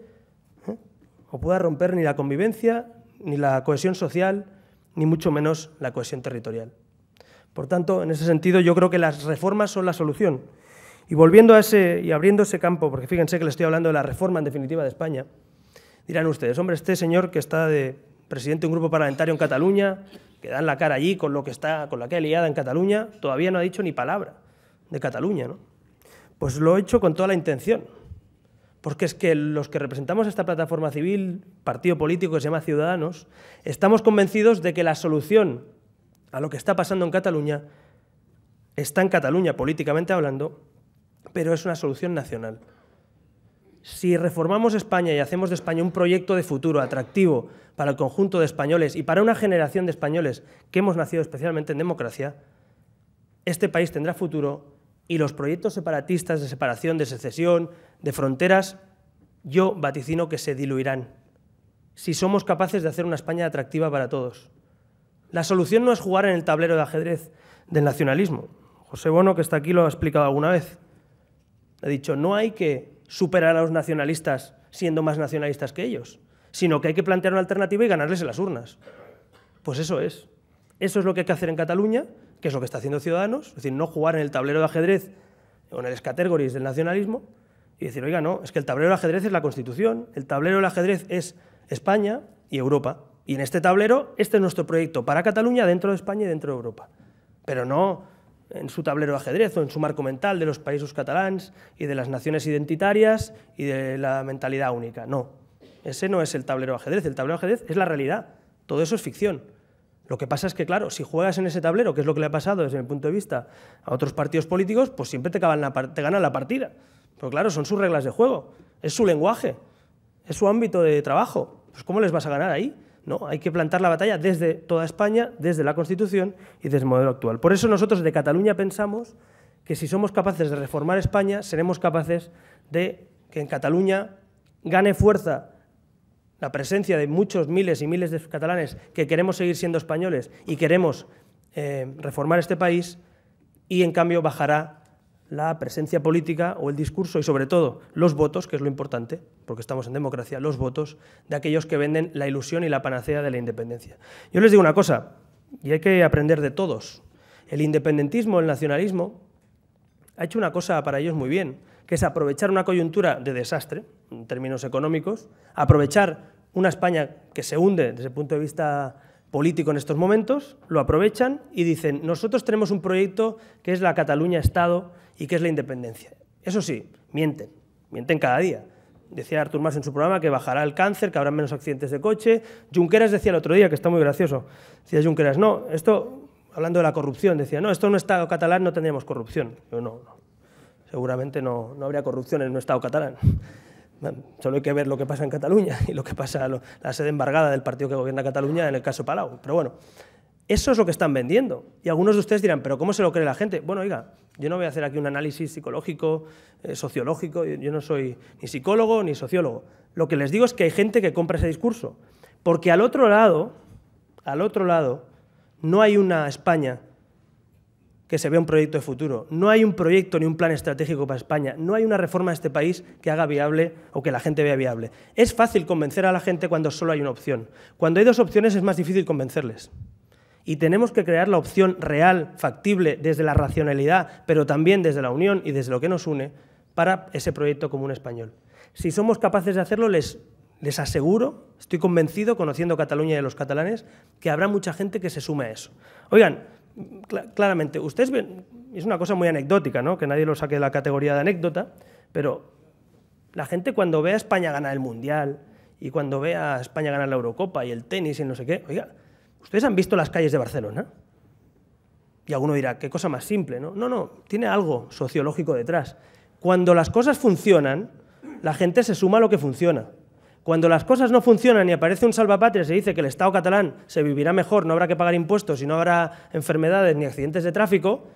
o pueda romper ni la convivencia, ni la cohesión social, ni mucho menos la cohesión territorial. Por tanto, en ese sentido, yo creo que las reformas son la solución. Y volviendo a y abriendo ese campo, porque fíjense que le estoy hablando de la reforma en definitiva de España, dirán ustedes, hombre, este señor que está de presidente de un grupo parlamentario en Cataluña, que dan la cara allí con la que ha liada en Cataluña, todavía no ha dicho ni palabra de Cataluña, ¿no? Pues lo he hecho con toda la intención. Porque es que los que representamos esta plataforma civil, partido político que se llama Ciudadanos, estamos convencidos de que la solución a lo que está pasando en Cataluña está en Cataluña, políticamente hablando, pero es una solución nacional. Si reformamos España y hacemos de España un proyecto de futuro atractivo para el conjunto de españoles y para una generación de españoles que hemos nacido especialmente en democracia, este país tendrá futuro y los proyectos separatistas de separación, de secesión, de fronteras, yo vaticino que se diluirán si somos capaces de hacer una España atractiva para todos. La solución no es jugar en el tablero de ajedrez del nacionalismo. José Bono, que está aquí, lo ha explicado alguna vez. Ha dicho, no hay que superar a los nacionalistas siendo más nacionalistas que ellos, sino que hay que plantear una alternativa y ganarles en las urnas. Pues eso es. Eso es lo que hay que hacer en Cataluña, que es lo que está haciendo Ciudadanos, es decir, no jugar en el tablero de ajedrez o en el escategoris del nacionalismo y decir, oiga, no, es que el tablero del ajedrez es la Constitución, el tablero del ajedrez es España y Europa. Y en este tablero, este es nuestro proyecto para Cataluña dentro de España y dentro de Europa. Pero no en su tablero de ajedrez o en su marco mental de los països catalans y de las naciones identitarias y de la mentalidad única. No, ese no es el tablero de ajedrez. El tablero de ajedrez es la realidad. Todo eso es ficción. Lo que pasa es que, claro, si juegas en ese tablero, que es lo que le ha pasado desde mi punto de vista a otros partidos políticos, pues siempre te ganan la partida. Pero claro, son sus reglas de juego, es su lenguaje, es su ámbito de trabajo. Pues ¿cómo les vas a ganar ahí? No, hay que plantar la batalla desde toda España, desde la Constitución y desde el modelo actual. Por eso nosotros de Cataluña pensamos que si somos capaces de reformar España, seremos capaces de que en Cataluña gane fuerza la presencia de muchos miles y miles de catalanes que queremos seguir siendo españoles y queremos reformar este país, y en cambio bajará la presencia política o el discurso y sobre todo los votos, que es lo importante, porque estamos en democracia, los votos de aquellos que venden la ilusión y la panacea de la independencia. Yo les digo una cosa, y hay que aprender de todos. El independentismo, el nacionalismo, ha hecho una cosa para ellos muy bien, que es aprovechar una coyuntura de desastre, en términos económicos, aprovechar una España que se hunde desde el punto de vista político en estos momentos, lo aprovechan y dicen, nosotros tenemos un proyecto que es la Cataluña-Estado y que es la independencia. Eso sí, mienten cada día. Decía Artur Mas en su programa que bajará el cáncer, que habrá menos accidentes de coche. Junqueras decía el otro día, que está muy gracioso, decía Junqueras, no, esto, hablando de la corrupción, decía, no, esto en un Estado catalán no tendríamos corrupción. Yo no, seguramente no habría corrupción en un Estado catalán. Solo hay que ver lo que pasa en Cataluña y lo que pasa en la sede embargada del partido que gobierna Cataluña en el caso Palau. Pero bueno, eso es lo que están vendiendo. Y algunos de ustedes dirán, ¿pero cómo se lo cree la gente? Bueno, oiga, yo no voy a hacer aquí un análisis psicológico, sociológico, yo no soy ni psicólogo ni sociólogo. Lo que les digo es que hay gente que compra ese discurso. Porque al otro lado, no hay una España que se vea un proyecto de futuro, no hay un proyecto ni un plan estratégico para España, no hay una reforma de este país que haga viable o que la gente vea viable. Es fácil convencer a la gente cuando solo hay una opción. Cuando hay dos opciones es más difícil convencerles. Y tenemos que crear la opción real, factible, desde la racionalidad, pero también desde la unión y desde lo que nos une, para ese proyecto común español. Si somos capaces de hacerlo, les aseguro, estoy convencido, conociendo Cataluña y a los catalanes, que habrá mucha gente que se sume a eso. Oigan, claramente, ustedes ven, es una cosa muy anecdótica, ¿no? Que nadie lo saque de la categoría de anécdota, pero la gente cuando ve a España ganar el Mundial y cuando ve a España ganar la Eurocopa y el tenis y no sé qué, oiga, ¿ustedes han visto las calles de Barcelona? Y alguno dirá, qué cosa más simple, ¿no? No, tiene algo sociológico detrás. Cuando las cosas funcionan, la gente se suma a lo que funciona. Cuando las cosas no funcionan y aparece un salvapatrias y dice que el Estado catalán se vivirá mejor, no habrá que pagar impuestos y no habrá enfermedades ni accidentes de tráfico,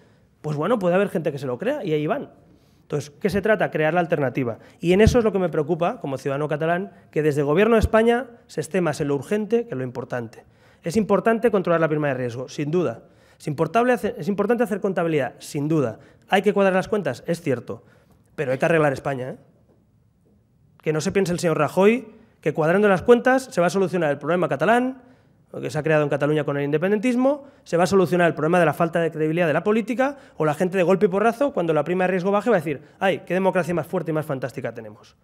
pues bueno, puede haber gente que se lo crea y ahí van. Entonces, ¿qué se trata? Crear la alternativa. Y en eso es lo que me preocupa, como ciudadano catalán, que desde el Gobierno de España se esté más en lo urgente que en lo importante. Es importante controlar la prima de riesgo, sin duda. Es importante hacer contabilidad, sin duda. Hay que cuadrar las cuentas, es cierto, pero hay que arreglar España, ¿eh? Que no se piense el señor Rajoy que cuadrando las cuentas se va a solucionar el problema catalán, que se ha creado en Cataluña con el independentismo, se va a solucionar el problema de la falta de credibilidad de la política, o la gente de golpe y porrazo, cuando la prima de riesgo baje, va a decir, ¡ay, qué democracia más fuerte y más fantástica tenemos!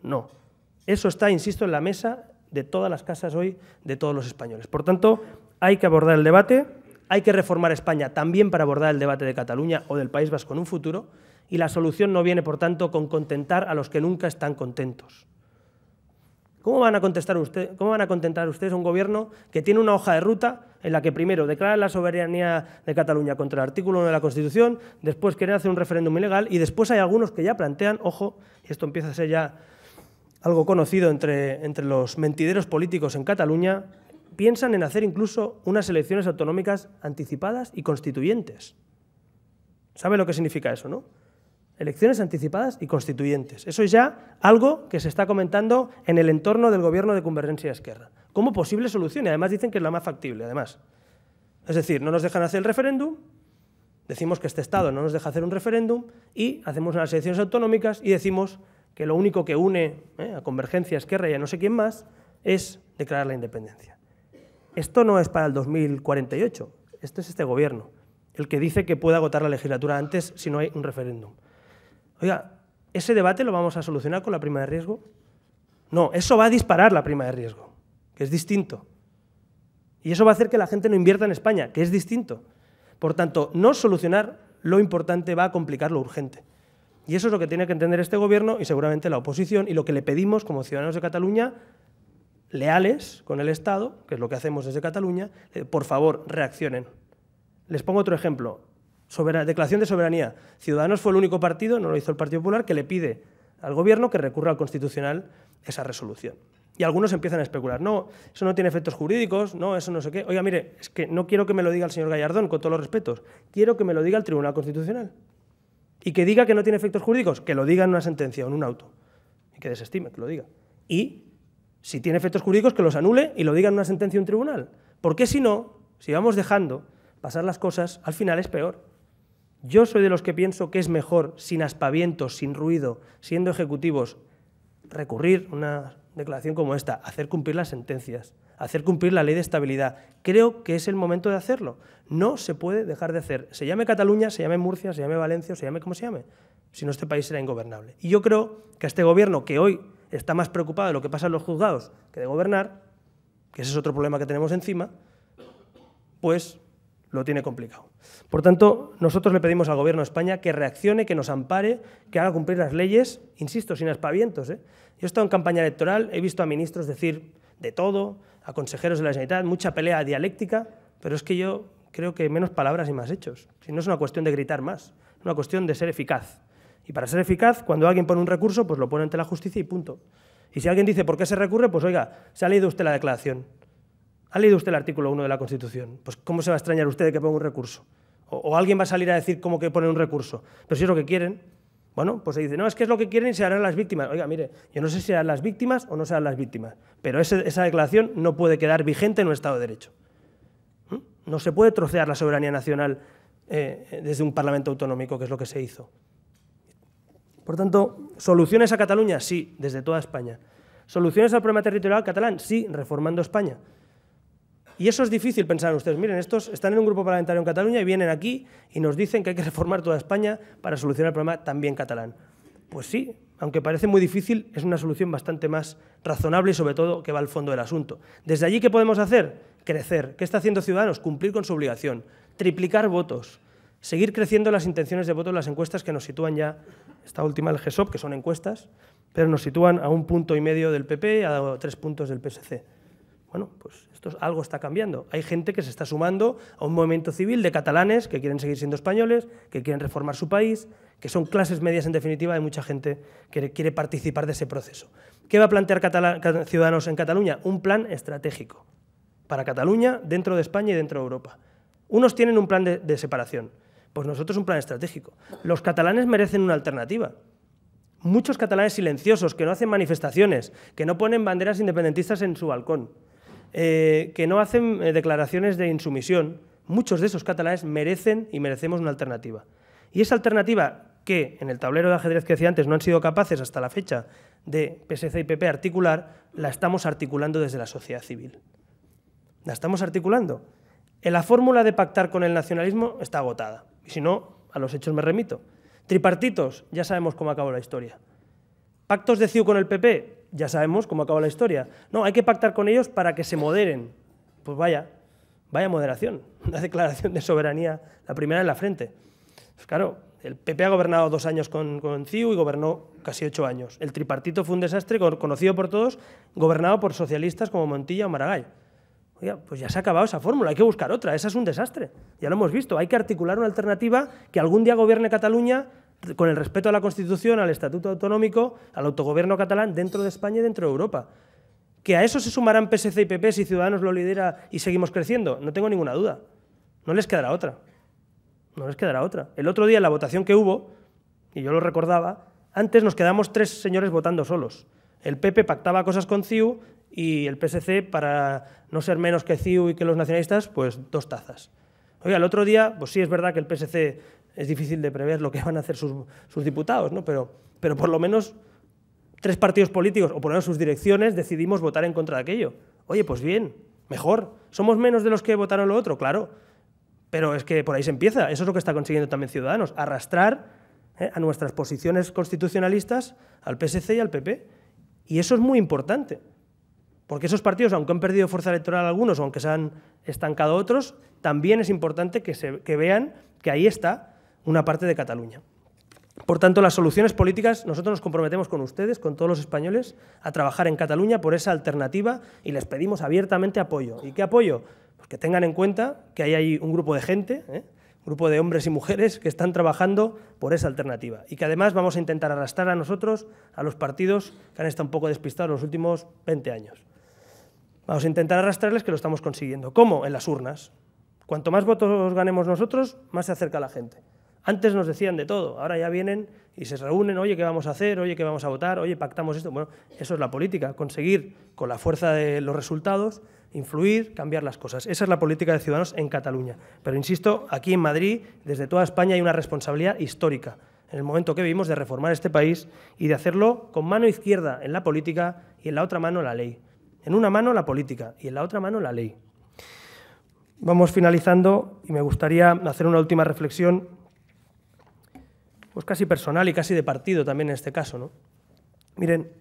No. Eso está, insisto, en la mesa de todas las casas hoy, de todos los españoles. Por tanto, hay que abordar el debate, hay que reformar España también para abordar el debate de Cataluña o del País Vasco en un futuro, y la solución no viene, por tanto, con contentar a los que nunca están contentos. ¿Cómo van a contentar ustedes a un gobierno que tiene una hoja de ruta en la que primero declara la soberanía de Cataluña contra el artículo 1 de la Constitución, después quieren hacer un referéndum ilegal y después hay algunos que ya plantean, ojo, y esto empieza a ser ya algo conocido entre los mentideros políticos en Cataluña, piensan en hacer incluso unas elecciones autonómicas anticipadas y constituyentes. ¿Sabe lo que significa eso, no? Elecciones anticipadas y constituyentes. Eso es ya algo que se está comentando en el entorno del gobierno de Convergencia y Esquerra, como posible solución, y además dicen que es la más factible, además. Es decir, no nos dejan hacer el referéndum, decimos que este Estado no nos deja hacer un referéndum y hacemos unas elecciones autonómicas y decimos que lo único que une a Convergencia, Esquerra y a no sé quién más es declarar la independencia. Esto no es para el 2048, esto es este gobierno, el que dice que puede agotar la legislatura antes si no hay un referéndum. Oiga, ¿ese debate lo vamos a solucionar con la prima de riesgo? No, eso va a disparar la prima de riesgo, que es distinto. Y eso va a hacer que la gente no invierta en España, que es distinto. Por tanto, no solucionar lo importante va a complicar lo urgente. Y eso es lo que tiene que entender este gobierno y seguramente la oposición y lo que le pedimos como ciudadanos de Cataluña, leales con el Estado, que es lo que hacemos desde Cataluña, por favor, reaccionen. Les pongo otro ejemplo. Declaración de soberanía. Ciudadanos fue el único partido, no lo hizo el Partido Popular, que le pide al Gobierno que recurra al Constitucional esa resolución. Y algunos empiezan a especular. No, eso no tiene efectos jurídicos, no, eso no sé qué. Oiga, mire, es que no quiero que me lo diga el señor Gallardón, con todos los respetos. Quiero que me lo diga el Tribunal Constitucional. Y que diga que no tiene efectos jurídicos, que lo diga en una sentencia o en un auto. Y que desestime, que lo diga. Y si tiene efectos jurídicos, que los anule y lo diga en una sentencia o un tribunal. Porque si no, si vamos dejando pasar las cosas, al final es peor. Yo soy de los que pienso que es mejor, sin aspavientos, sin ruido, siendo ejecutivos, recurrir a una declaración como esta, hacer cumplir las sentencias, hacer cumplir la ley de estabilidad. Creo que es el momento de hacerlo. No se puede dejar de hacer. Se llame Cataluña, se llame Murcia, se llame Valencia, se llame como se llame. Si no, este país será ingobernable. Y yo creo que este gobierno, que hoy está más preocupado de lo que pasa en los juzgados que de gobernar, que ese es otro problema que tenemos encima, pues lo tiene complicado. Por tanto, nosotros le pedimos al Gobierno de España que reaccione, que nos ampare, que haga cumplir las leyes, insisto, sin aspavientos. Yo he estado en campaña electoral, he visto a ministros decir de todo, a consejeros de la Generalitat, mucha pelea dialéctica, pero es que yo creo que menos palabras y más hechos. Si no es una cuestión de gritar más, es una cuestión de ser eficaz. Y para ser eficaz, cuando alguien pone un recurso, pues lo pone ante la justicia y punto. Y si alguien dice ¿por qué se recurre? Pues oiga, ¿se ha leído usted la declaración? ¿Ha leído usted el artículo 1 de la Constitución? Pues ¿cómo se va a extrañar usted de que ponga un recurso? O alguien va a salir a decir cómo que ponen un recurso. Pero si es lo que quieren, bueno, pues se dice, no, es que es lo que quieren y se harán las víctimas. Oiga, mire, yo no sé si serán las víctimas o no serán las víctimas, pero esa declaración no puede quedar vigente en un Estado de Derecho. No se puede trocear la soberanía nacional desde un Parlamento autonómico, que es lo que se hizo. Por tanto, ¿soluciones a Cataluña? Sí, desde toda España. ¿Soluciones al problema territorial catalán? Sí, reformando España. Y eso es difícil pensar ustedes. Miren, estos están en un grupo parlamentario en Cataluña y vienen aquí y nos dicen que hay que reformar toda España para solucionar el problema también catalán. Pues sí, aunque parece muy difícil, es una solución bastante más razonable y sobre todo que va al fondo del asunto. Desde allí, ¿qué podemos hacer? Crecer. ¿Qué está haciendo Ciudadanos? Cumplir con su obligación. Triplicar votos. Seguir creciendo las intenciones de voto en las encuestas que nos sitúan ya, esta última del GESOP, que son encuestas, pero nos sitúan a 1,5 puntos del PP, a 3 puntos del PSC. Bueno, pues algo está cambiando. Hay gente que se está sumando a un movimiento civil de catalanes que quieren seguir siendo españoles, que quieren reformar su país, que son clases medias en definitiva, hay mucha gente que quiere participar de ese proceso. ¿Qué va a plantear Ciudadanos en Cataluña? Un plan estratégico para Cataluña, dentro de España y dentro de Europa. Unos tienen un plan de separación, pues nosotros un plan estratégico. Los catalanes merecen una alternativa. Muchos catalanes silenciosos que no hacen manifestaciones, que no ponen banderas independentistas en su balcón, que no hacen declaraciones de insumisión, muchos de esos catalanes merecen y merecemos una alternativa. Y esa alternativa que en el tablero de ajedrez que decía antes no han sido capaces hasta la fecha de PSC y PP articular, la estamos articulando desde la sociedad civil. La estamos articulando. La fórmula de pactar con el nacionalismo está agotada. Y si no, a los hechos me remito. Tripartitos, ya sabemos cómo acabó la historia. Pactos de CiU con el PP, ya sabemos cómo acabó la historia. No, hay que pactar con ellos para que se moderen. Pues vaya moderación. Una declaración de soberanía, la primera en la frente. Pues claro, El PP ha gobernado 2 años con CiU y gobernó casi 8 años. El tripartito fue un desastre conocido por todos, gobernado por socialistas como Montilla o Maragall. Oiga, pues ya se ha acabado esa fórmula, hay que buscar otra, esa es un desastre, ya lo hemos visto. Hay que articular una alternativa que algún día gobierne Cataluña con el respeto a la Constitución, al Estatuto Autonómico, al autogobierno catalán dentro de España y dentro de Europa. ¿Que a eso se sumarán PSC y PP si Ciudadanos lo lidera y seguimos creciendo? No tengo ninguna duda. No les quedará otra. No les quedará otra. El otro día, en la votación que hubo, y yo lo recordaba, antes nos quedamos 3 señores votando solos. El PP pactaba cosas con CiU y el PSC, para no ser menos que CiU y que los nacionalistas, pues 2 tazas. Oiga, el otro día, pues sí es verdad que el PSC es difícil de prever lo que van a hacer sus diputados, ¿no? Pero por lo menos 3 partidos políticos, o por lo menos sus direcciones, decidimos votar en contra de aquello. Oye, pues bien, mejor. ¿Somos menos de los que votaron lo otro? Claro. Pero es que por ahí se empieza. Eso es lo que está consiguiendo también Ciudadanos, arrastrar a nuestras posiciones constitucionalistas al PSC y al PP. Y eso es muy importante, porque esos partidos, aunque han perdido fuerza electoral algunos, o aunque se han estancado otros, también es importante que vean que ahí está una parte de Cataluña. Por tanto, las soluciones políticas, nosotros nos comprometemos con ustedes, con todos los españoles, a trabajar en Cataluña por esa alternativa y les pedimos abiertamente apoyo. ¿Y qué apoyo? Pues que tengan en cuenta que hay ahí un grupo de gente, un grupo de hombres y mujeres que están trabajando por esa alternativa y que además vamos a intentar arrastrar a nosotros, a los partidos que han estado un poco despistados en los últimos 20 años. Vamos a intentar arrastrarles, que lo estamos consiguiendo. ¿Cómo? En las urnas. Cuanto más votos ganemos nosotros, más se acerca la gente. Antes nos decían de todo, ahora ya vienen y se reúnen, oye, ¿qué vamos a hacer? Oye, ¿qué vamos a votar? Oye, pactamos esto. Bueno, eso es la política, conseguir con la fuerza de los resultados, influir, cambiar las cosas. Esa es la política de Ciudadanos en Cataluña. Pero insisto, aquí en Madrid, desde toda España, hay una responsabilidad histórica en el momento que vivimos de reformar este país y de hacerlo con mano izquierda en la política y en la otra mano la ley. En una mano la política y en la otra mano la ley. Vamos finalizando y me gustaría hacer una última reflexión, pues casi personal y casi de partido también en este caso, ¿no? Miren,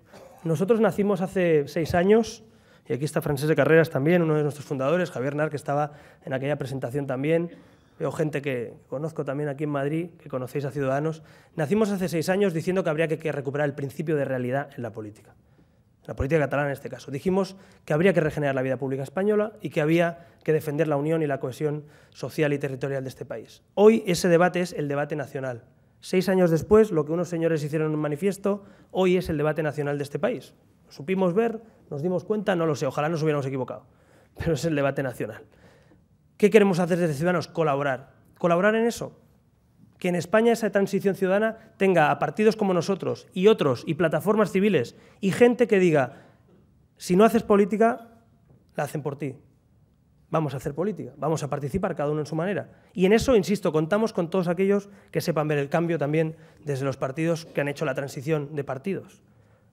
nosotros nacimos hace 6 años, y aquí está Francesc de Carreras también, uno de nuestros fundadores, Javier Nar, que estaba en aquella presentación también, veo gente que conozco también aquí en Madrid, que conocéis a Ciudadanos. Nacimos hace 6 años diciendo que habría que recuperar el principio de realidad en la política catalana en este caso. Dijimos que habría que regenerar la vida pública española y que había que defender la unión y la cohesión social y territorial de este país. Hoy ese debate es el debate nacional. 6 años después, lo que unos señores hicieron en un manifiesto, hoy es el debate nacional de este país. Lo supimos ver, nos dimos cuenta, no lo sé, ojalá nos hubiéramos equivocado, pero es el debate nacional. ¿Qué queremos hacer desde Ciudadanos? Colaborar. ¿Colaborar en eso? Que en España esa transición ciudadana tenga a partidos como nosotros y otros, y plataformas civiles, y gente que diga, si no haces política, la hacen por ti. Vamos a hacer política, vamos a participar cada uno en su manera. Y en eso, insisto, contamos con todos aquellos que sepan ver el cambio también desde los partidos que han hecho la transición de partidos.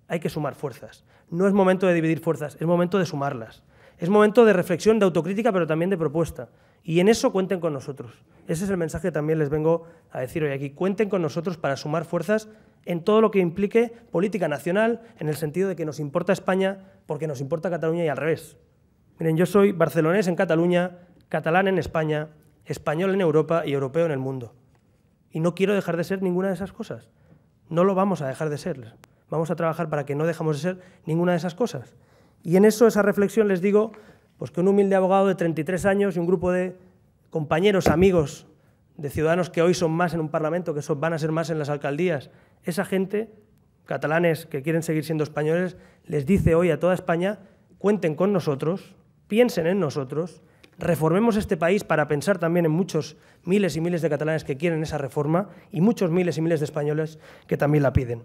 Hay que sumar fuerzas. No es momento de dividir fuerzas, es momento de sumarlas. Es momento de reflexión, de autocrítica, pero también de propuesta. Y en eso cuenten con nosotros. Ese es el mensaje que también les vengo a decir hoy aquí. Cuenten con nosotros para sumar fuerzas en todo lo que implique política nacional, en el sentido de que nos importa España porque nos importa Cataluña y al revés. Miren, yo soy barcelonés en Cataluña, catalán en España, español en Europa y europeo en el mundo. Y no quiero dejar de ser ninguna de esas cosas. No lo vamos a dejar de ser. Vamos a trabajar para que no dejemos de ser ninguna de esas cosas. Y en eso, esa reflexión, les digo pues que un humilde abogado de 33 años y un grupo de compañeros, amigos de Ciudadanos que hoy son más en un Parlamento, que van a ser más en las alcaldías, esa gente, catalanes que quieren seguir siendo españoles, les dice hoy a toda España, cuenten con nosotros, piensen en nosotros, reformemos este país para pensar también en muchos miles y miles de catalanes que quieren esa reforma y muchos miles y miles de españoles que también la piden.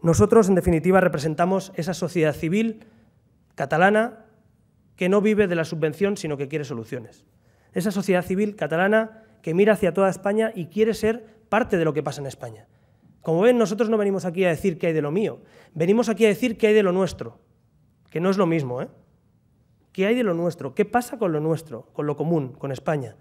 Nosotros, en definitiva, representamos esa sociedad civil catalana que no vive de la subvención, sino que quiere soluciones. Esa sociedad civil catalana que mira hacia toda España y quiere ser parte de lo que pasa en España. Como ven, nosotros no venimos aquí a decir qué hay de lo mío, venimos aquí a decir qué hay de lo nuestro, que no es lo mismo, ¿eh? ¿Qué hay de lo nuestro? ¿Qué pasa con lo nuestro, con lo común, con España?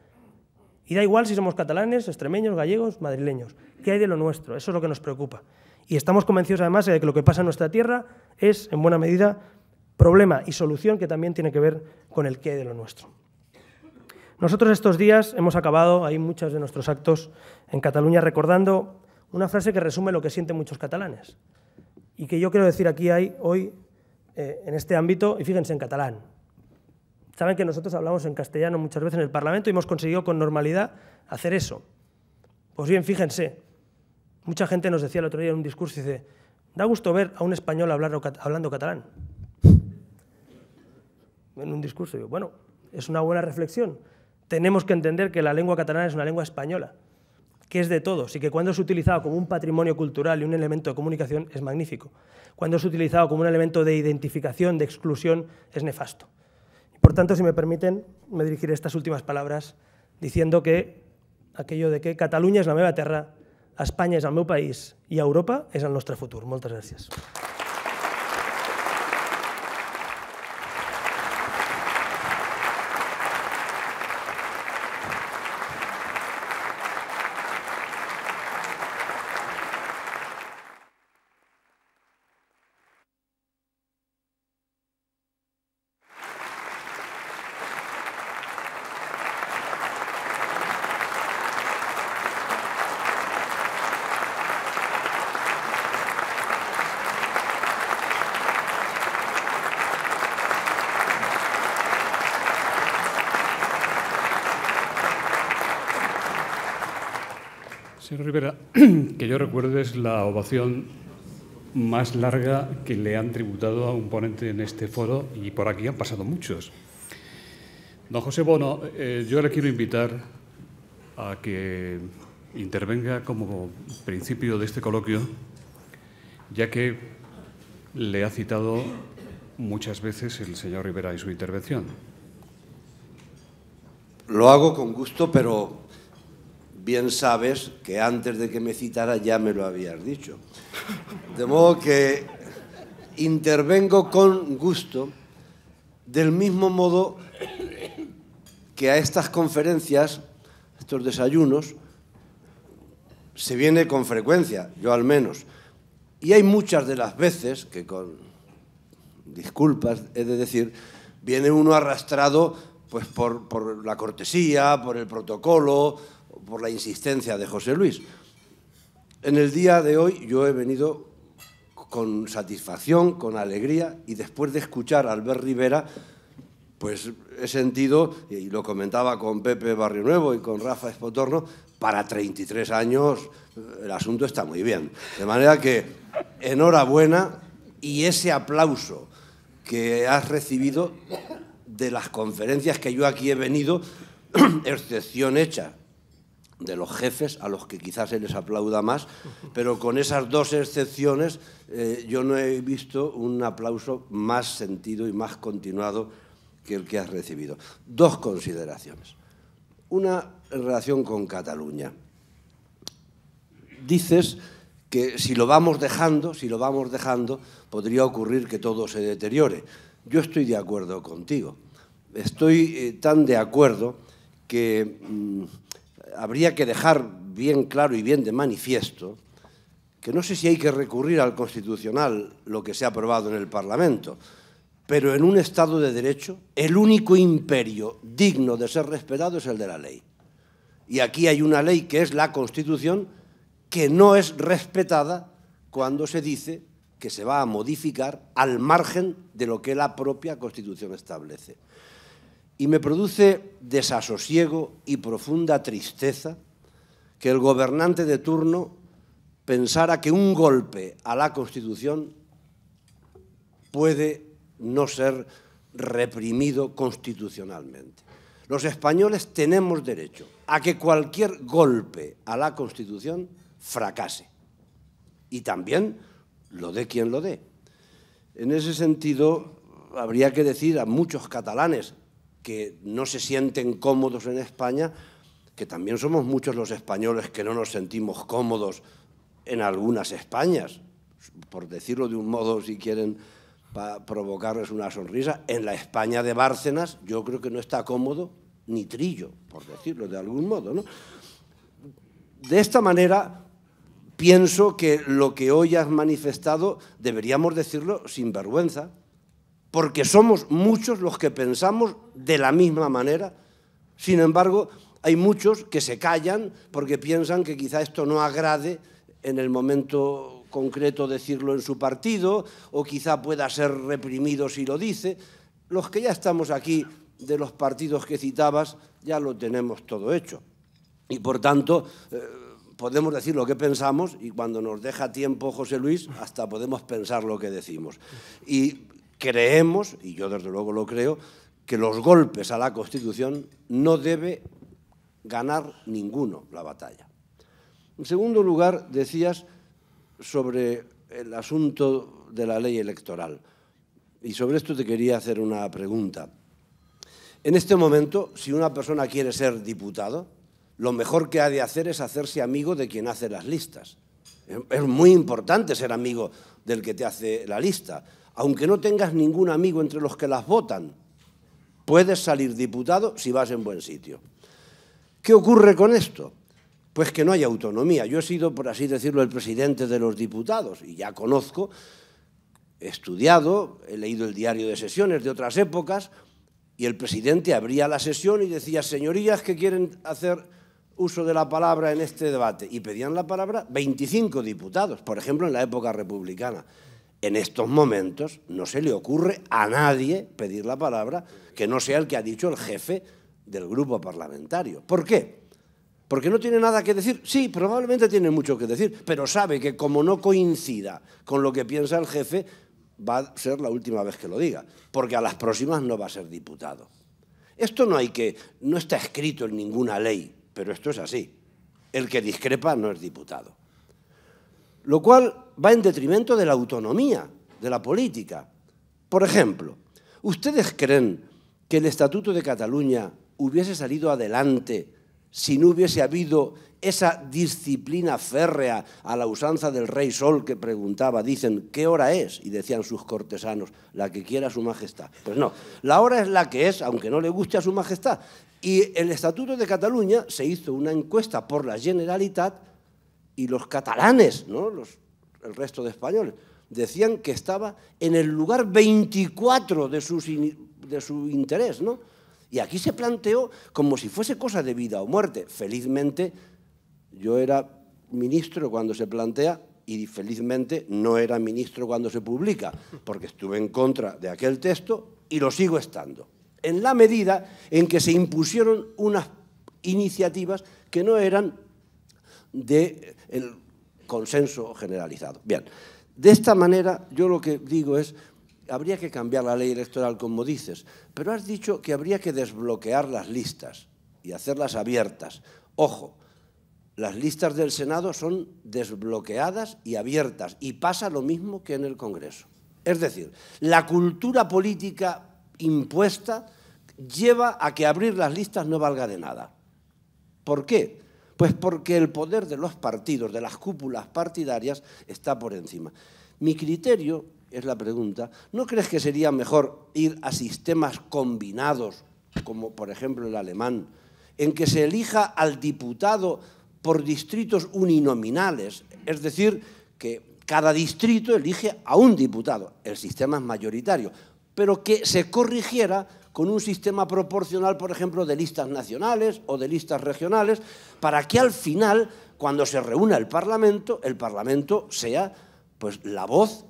Y da igual si somos catalanes, extremeños, gallegos, madrileños. ¿Qué hay de lo nuestro? Eso es lo que nos preocupa. Y estamos convencidos además de que lo que pasa en nuestra tierra es, en buena medida, problema y solución que también tiene que ver con el qué hay de lo nuestro. Nosotros estos días hemos acabado, hay muchos de nuestros actos en Cataluña recordando una frase que resume lo que sienten muchos catalanes y que yo quiero decir aquí hoy en este ámbito, y fíjense, en catalán. Saben que nosotros hablamos en castellano muchas veces en el Parlamento y hemos conseguido con normalidad hacer eso. Pues bien, fíjense, mucha gente nos decía el otro día en un discurso, dice, da gusto ver a un español hablando catalán. En un discurso, digo, bueno, es una buena reflexión. Tenemos que entender que la lengua catalana es una lengua española, que es de todos y que cuando es utilizado como un patrimonio cultural y un elemento de comunicación es magnífico. Cuando es utilizado como un elemento de identificación, de exclusión, es nefasto. Por tanto, si me permiten, me dirigiré estas últimas palabras diciendo que aquello de que Catalunya és la meva terra, Espanya és el meu país i Europa és el nostre futur. Moltes gràcies. Señor Rivera, que yo recuerde es la ovación más larga que le han tributado a un ponente en este foro y por aquí han pasado muchos. Don José Bono, yo le quiero invitar a que intervenga como principio de este coloquio, ya que le ha citado muchas veces el señor Rivera en su intervención. Lo hago con gusto, pero bien sabes que antes de que me citara ya me lo habías dicho. De modo que intervengo con gusto, del mismo modo que a estas conferencias, estos desayunos, se viene con frecuencia, yo al menos. Y hay muchas de las veces que, con disculpas he de decir, viene uno arrastrado pues por la cortesía, por el protocolo, por la insistencia de José Luis. En el día de hoy yo he venido con satisfacción, con alegría, y después de escuchar a Albert Rivera, pues he sentido, y lo comentaba con Pepe Barrionuevo y con Rafa Espotorno, para 33 años el asunto está muy bien. De manera que enhorabuena, y ese aplauso que has recibido de las conferencias que yo aquí he venido, excepción hecha de los jefes, a los que quizás se les aplauda más, pero con esas dos excepciones yo no he visto un aplauso más sentido y más continuado que el que has recibido. Dos consideraciones. Una en relación con Cataluña. Dices que si lo vamos dejando, podría ocurrir que todo se deteriore. Yo estoy de acuerdo contigo. Estoy tan de acuerdo que habría que dejar bien claro y bien de manifiesto que no sé si hay que recurrir al Constitucional lo que se ha aprobado en el Parlamento, pero en un Estado de Derecho el único imperio digno de ser respetado es el de la ley. Y aquí hay una ley que es la Constitución que no es respetada cuando se dice que se va a modificar al margen de lo que la propia Constitución establece. Y me produce desasosiego y profunda tristeza que el gobernante de turno pensara que un golpe a la Constitución puede no ser reprimido constitucionalmente. Los españoles tenemos derecho a que cualquier golpe a la Constitución fracase. Y también lo dé quien lo dé. En ese sentido, habría que decir a muchos catalanes que no se sienten cómodos en España, que también somos muchos los españoles que no nos sentimos cómodos en algunas Españas, por decirlo de un modo, si quieren, para provocarles una sonrisa. En la España de Bárcenas yo creo que no está cómodo ni Trillo, por decirlo de algún modo, ¿no? De esta manera, pienso que lo que hoy has manifestado deberíamos decirlo sin vergüenza, porque somos muchos los que pensamos de la misma manera. Sin embargo, hay muchos que se callan porque piensan que quizá esto no agrade en el momento concreto decirlo en su partido, o quizá pueda ser reprimido si lo dice. Los que ya estamos aquí de los partidos que citabas ya lo tenemos todo hecho. Y por tanto, podemos decir lo que pensamos y cuando nos deja tiempo José Luis, hasta podemos pensar lo que decimos. Y creemos, y yo desde luego lo creo, que los golpes a la Constitución no debe ganar ninguno la batalla. En segundo lugar, decías sobre el asunto de la ley electoral. Y sobre esto te quería hacer una pregunta. En este momento, si una persona quiere ser diputado, lo mejor que ha de hacer es hacerse amigo de quien hace las listas. Es muy importante ser amigo del que te hace la lista. Aunque no tengas ningún amigo entre los que las votan, puedes salir diputado si vas en buen sitio. ¿Qué ocurre con esto? Pues que no hay autonomía. Yo he sido, por así decirlo, el presidente de los diputados y ya conozco, he estudiado, he leído el diario de sesiones de otras épocas y el presidente abría la sesión y decía, señorías que quieren hacer uso de la palabra en este debate. Y pedían la palabra 25 diputados, por ejemplo, en la época republicana. En estos momentos no se le ocurre a nadie pedir la palabra que no sea el que ha dicho el jefe del grupo parlamentario. ¿Por qué? Porque no tiene nada que decir. Sí, probablemente tiene mucho que decir, pero sabe que como no coincida con lo que piensa el jefe, va a ser la última vez que lo diga, porque a las próximas no va a ser diputado. Esto no está escrito en ninguna ley, pero esto es así. El que discrepa no es diputado. Lo cual va en detrimento de la autonomía, de la política. Por ejemplo, ¿ustedes creen que el Estatuto de Cataluña hubiese salido adelante si no hubiese habido esa disciplina férrea a la usanza del rey Sol que preguntaba, dicen, ¿qué hora es? Y decían sus cortesanos, la que quiera su majestad. Pues no, la hora es la que es, aunque no le guste a su majestad. Y el Estatuto de Cataluña se hizo una encuesta por la Generalitat y los catalanes, ¿no? El resto de españoles, decían que estaba en el lugar 24 de su interés, ¿no? Y aquí se planteó como si fuese cosa de vida o muerte. Felizmente, yo era ministro cuando se plantea y felizmente no era ministro cuando se publica, porque estuve en contra de aquel texto y lo sigo estando. En la medida en que se impusieron unas iniciativas que no eran del consenso generalizado. Bien, de esta manera yo lo que digo es, habría que cambiar la ley electoral como dices, pero has dicho que habría que desbloquear las listas y hacerlas abiertas. Ojo, las listas del Senado son desbloqueadas y abiertas y pasa lo mismo que en el Congreso. Es decir, la cultura política impuesta lleva a que abrir las listas no valga de nada. ¿Por qué? Pues porque el poder de los partidos, de las cúpulas partidarias, está por encima. Mi criterio, es la pregunta, ¿no crees que sería mejor ir a sistemas combinados, como por ejemplo el alemán, en que se elija al diputado por distritos uninominales? Es decir, que cada distrito elige a un diputado, el sistema es mayoritario, pero que se corrigiera con un sistema proporcional, por ejemplo, de listas nacionales o de listas regionales, para que al final, cuando se reúna el Parlamento sea pues, la voz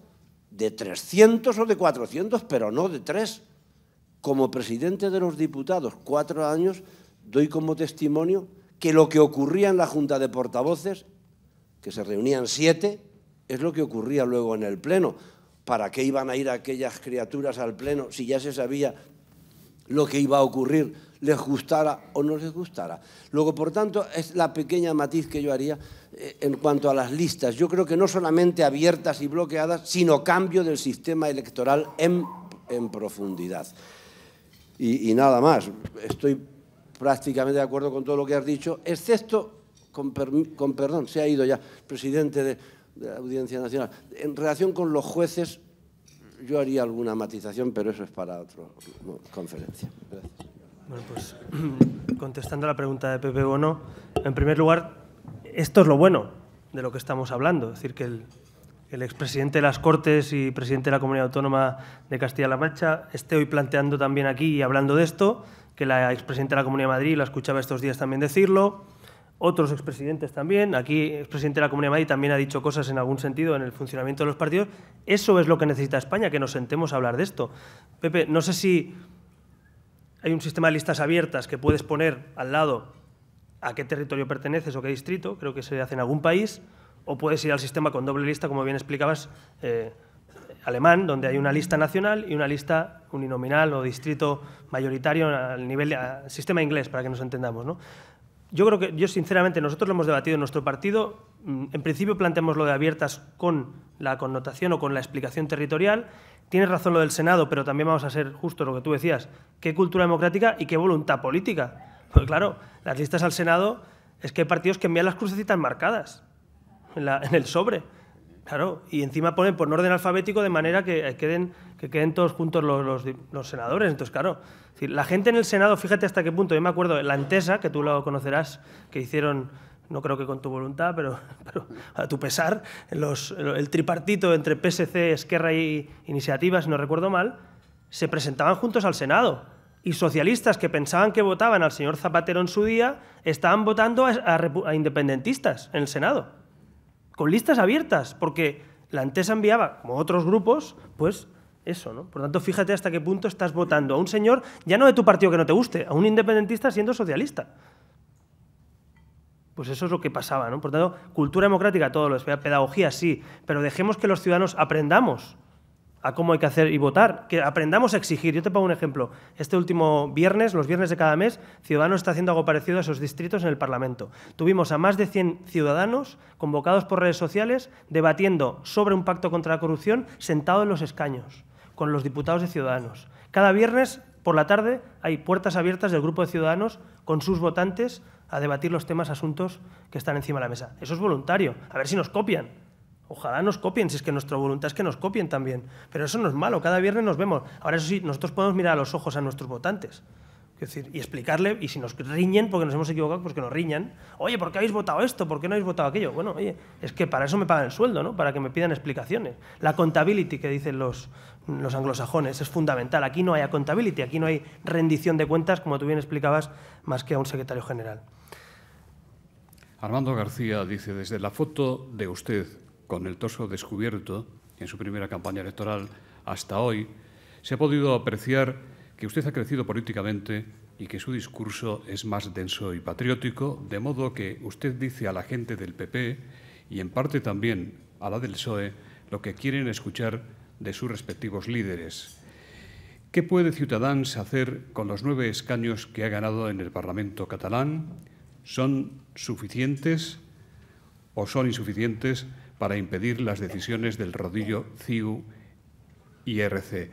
de 300 o de 400, pero no de 3. Como presidente de los diputados, 4 años, doy como testimonio que lo que ocurría en la Junta de Portavoces, que se reunían 7, es lo que ocurría luego en el Pleno. ¿Para qué iban a ir aquellas criaturas al Pleno si ya se sabía lo que iba a ocurrir, les gustara o no les gustara? Luego, por tanto, es la pequeña matiz que yo haría en cuanto a las listas. Yo creo que no solamente abiertas y bloqueadas, sino cambio del sistema electoral en profundidad. Y nada más. Estoy prácticamente de acuerdo con todo lo que has dicho, excepto, con perdón, se ha ido ya, presidente de la Audiencia Nacional. En relación con los jueces, yo haría alguna matización, pero eso es para otra conferencia. Gracias. Bueno, pues contestando a la pregunta de Pepe Bono, en primer lugar, esto es lo bueno de lo que estamos hablando, es decir, que el expresidente de las Cortes y presidente de la Comunidad Autónoma de Castilla-La Mancha esté hoy planteando también aquí y hablando de esto, que la expresidenta de la Comunidad de Madrid la escuchaba estos días también decirlo, otros expresidentes también. Aquí, el expresidente de la Comunidad de Madrid también ha dicho cosas en algún sentido en el funcionamiento de los partidos. Eso es lo que necesita España, que nos sentemos a hablar de esto. Pepe, no sé si hay un sistema de listas abiertas que puedes poner al lado a qué territorio perteneces o qué distrito, creo que se hace en algún país, o puedes ir al sistema con doble lista, como bien explicabas, alemán, donde hay una lista nacional y una lista uninominal o distrito mayoritario al nivel sistema inglés, para que nos entendamos, ¿no? Yo creo que, sinceramente, nosotros lo hemos debatido en nuestro partido. En principio planteamos lo de abiertas con la connotación o con la explicación territorial. Tienes razón lo del Senado, pero también vamos a ser justo lo que tú decías. ¿Qué cultura democrática y qué voluntad política? Pues claro, las listas al Senado es que hay partidos que envían las crucecitas marcadas en el sobre. Claro, y encima ponen por orden alfabético de manera que queden todos juntos los senadores. Entonces, claro, es decir, la gente en el Senado, fíjate hasta qué punto, yo me acuerdo, la Entesa, que tú lo conocerás, que hicieron, no creo que con tu voluntad, pero a tu pesar, el tripartito entre PSC, Esquerra y Iniciativa, si no recuerdo mal, se presentaban juntos al Senado. Y socialistas que pensaban que votaban al señor Zapatero en su día, estaban votando a independentistas en el Senado, con listas abiertas, porque la Entesa enviaba, como otros grupos, pues eso, ¿no? Por tanto, fíjate hasta qué punto estás votando a un señor, ya no de tu partido que no te guste, a un independentista siendo socialista. Pues eso es lo que pasaba, ¿no? Por tanto, cultura democrática, todo lo es, pedagogía sí, pero dejemos que los ciudadanos aprendamos a cómo hay que hacer y votar, que aprendamos a exigir. Yo te pongo un ejemplo. Este último viernes, los viernes de cada mes, Ciudadanos está haciendo algo parecido a esos distritos en el Parlamento. Tuvimos a más de 100 ciudadanos convocados por redes sociales debatiendo sobre un pacto contra la corrupción sentados en los escaños, con los diputados de Ciudadanos. Cada viernes por la tarde hay puertas abiertas del grupo de Ciudadanos con sus votantes a debatir los temas, asuntos que están encima de la mesa. Eso es voluntario. A ver si nos copian. Ojalá nos copien, si es que nuestra voluntad es que nos copien también. Pero eso no es malo, cada viernes nos vemos. Ahora, eso sí, nosotros podemos mirar a los ojos a nuestros votantes. Es decir, y explicarle, y si nos riñen porque nos hemos equivocado, pues que nos riñan. Oye, ¿por qué habéis votado esto? ¿Por qué no habéis votado aquello? Bueno, oye, es que para eso me pagan el sueldo, ¿no? Para que me pidan explicaciones. La accountability que dicen los anglosajones es fundamental. Aquí no hay accountability, aquí no hay rendición de cuentas, como tú bien explicabas, más que a un secretario general. Armando García dice, desde la foto de usted con el torso descubierto en su primera campaña electoral hasta hoy, se ha podido apreciar que usted ha crecido políticamente y que su discurso es más denso y patriótico, de modo que usted dice a la gente del PP y en parte también a la del PSOE lo que quieren escuchar de sus respectivos líderes. ¿Qué puede Ciutadans hacer con los 9 escaños que ha ganado en el Parlamento catalán? ¿Son suficientes o son insuficientes para impedir las decisiones del rodillo CiU y ERC?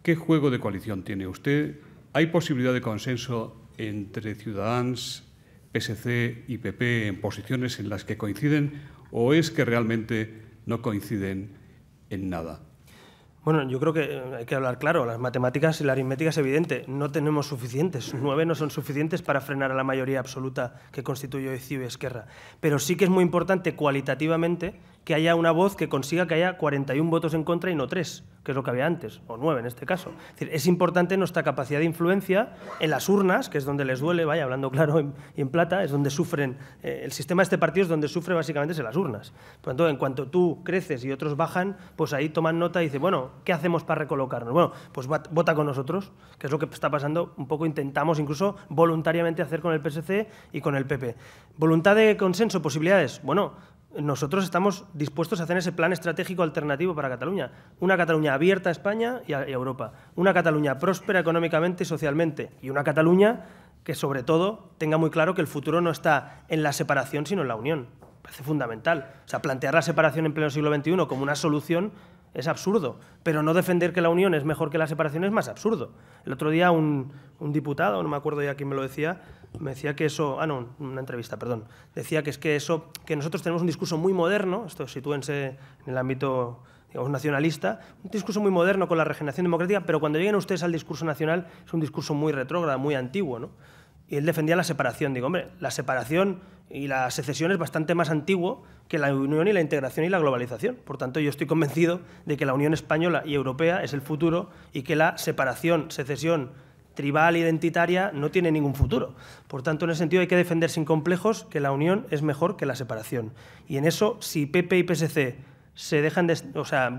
¿Qué juego de coalición tiene usted? ¿Hay posibilidad de consenso entre Ciudadans, PSC y PP en posiciones en las que coinciden o es que realmente no coinciden en nada? Bueno, yo creo que hay que hablar claro. Las matemáticas y la aritmética es evidente. No tenemos suficientes. 9 no son suficientes para frenar a la mayoría absoluta que constituye hoy CiU y Esquerra. Pero sí que es muy importante cualitativamente que haya una voz que consiga que haya 41 votos en contra y no 3, que es lo que había antes, o 9 en este caso. Es decir, es importante nuestra capacidad de influencia en las urnas, que es donde les duele, vaya, hablando claro y en plata, es donde sufren, el sistema de este partido es donde sufre básicamente es en las urnas. Por lo tanto, en cuanto tú creces y otros bajan, pues ahí toman nota y dicen, bueno, ¿qué hacemos para recolocarnos? Bueno, pues vota con nosotros, que es lo que está pasando, un poco intentamos incluso voluntariamente hacer con el PSC y con el PP. ¿Voluntad de consenso, posibilidades? Bueno, nosotros estamos dispuestos a hacer ese plan estratégico alternativo para Cataluña. Una Cataluña abierta a España y a Europa. Una Cataluña próspera económicamente y socialmente. Y una Cataluña que, sobre todo, tenga muy claro que el futuro no está en la separación, sino en la unión. Parece fundamental. O sea, plantear la separación en pleno siglo XXI como una solución es absurdo, pero no defender que la unión es mejor que la separación es más absurdo. El otro día un diputado, no me acuerdo ya quién me lo decía, me decía que eso, una entrevista, perdón, decía que es que eso, que nosotros tenemos un discurso muy moderno, esto sitúense en el ámbito, digamos, nacionalista, un discurso muy moderno con la regeneración democrática, pero cuando lleguen ustedes al discurso nacional es un discurso muy retrógrado, muy antiguo, ¿no? Y él defendía la separación. Digo, hombre, la separación y la secesión es bastante más antiguo que la unión y la integración y la globalización. Por tanto, yo estoy convencido de que la Unión Española y Europea es el futuro y que la separación, secesión, tribal, identitaria, no tiene ningún futuro. Por tanto, en ese sentido hay que defender sin complejos que la unión es mejor que la separación. Y en eso, si PP y PSC se dejan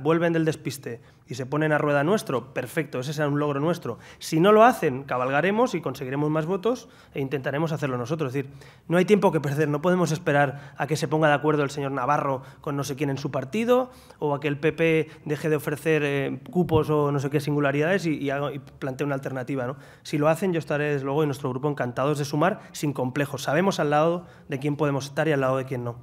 vuelven del despiste y se ponen a rueda nuestro, perfecto, ese será un logro nuestro. Si no lo hacen, cabalgaremos y conseguiremos más votos e intentaremos hacerlo nosotros. Es decir, no hay tiempo que perder, no podemos esperar a que se ponga de acuerdo el señor Navarro con no sé quién en su partido o a que el PP deje de ofrecer cupos o no sé qué singularidades y plantee una alternativa, ¿no? Si lo hacen, yo estaré, desde luego, y nuestro grupo encantados de sumar sin complejos. Sabemos al lado de quién podemos estar y al lado de quién no.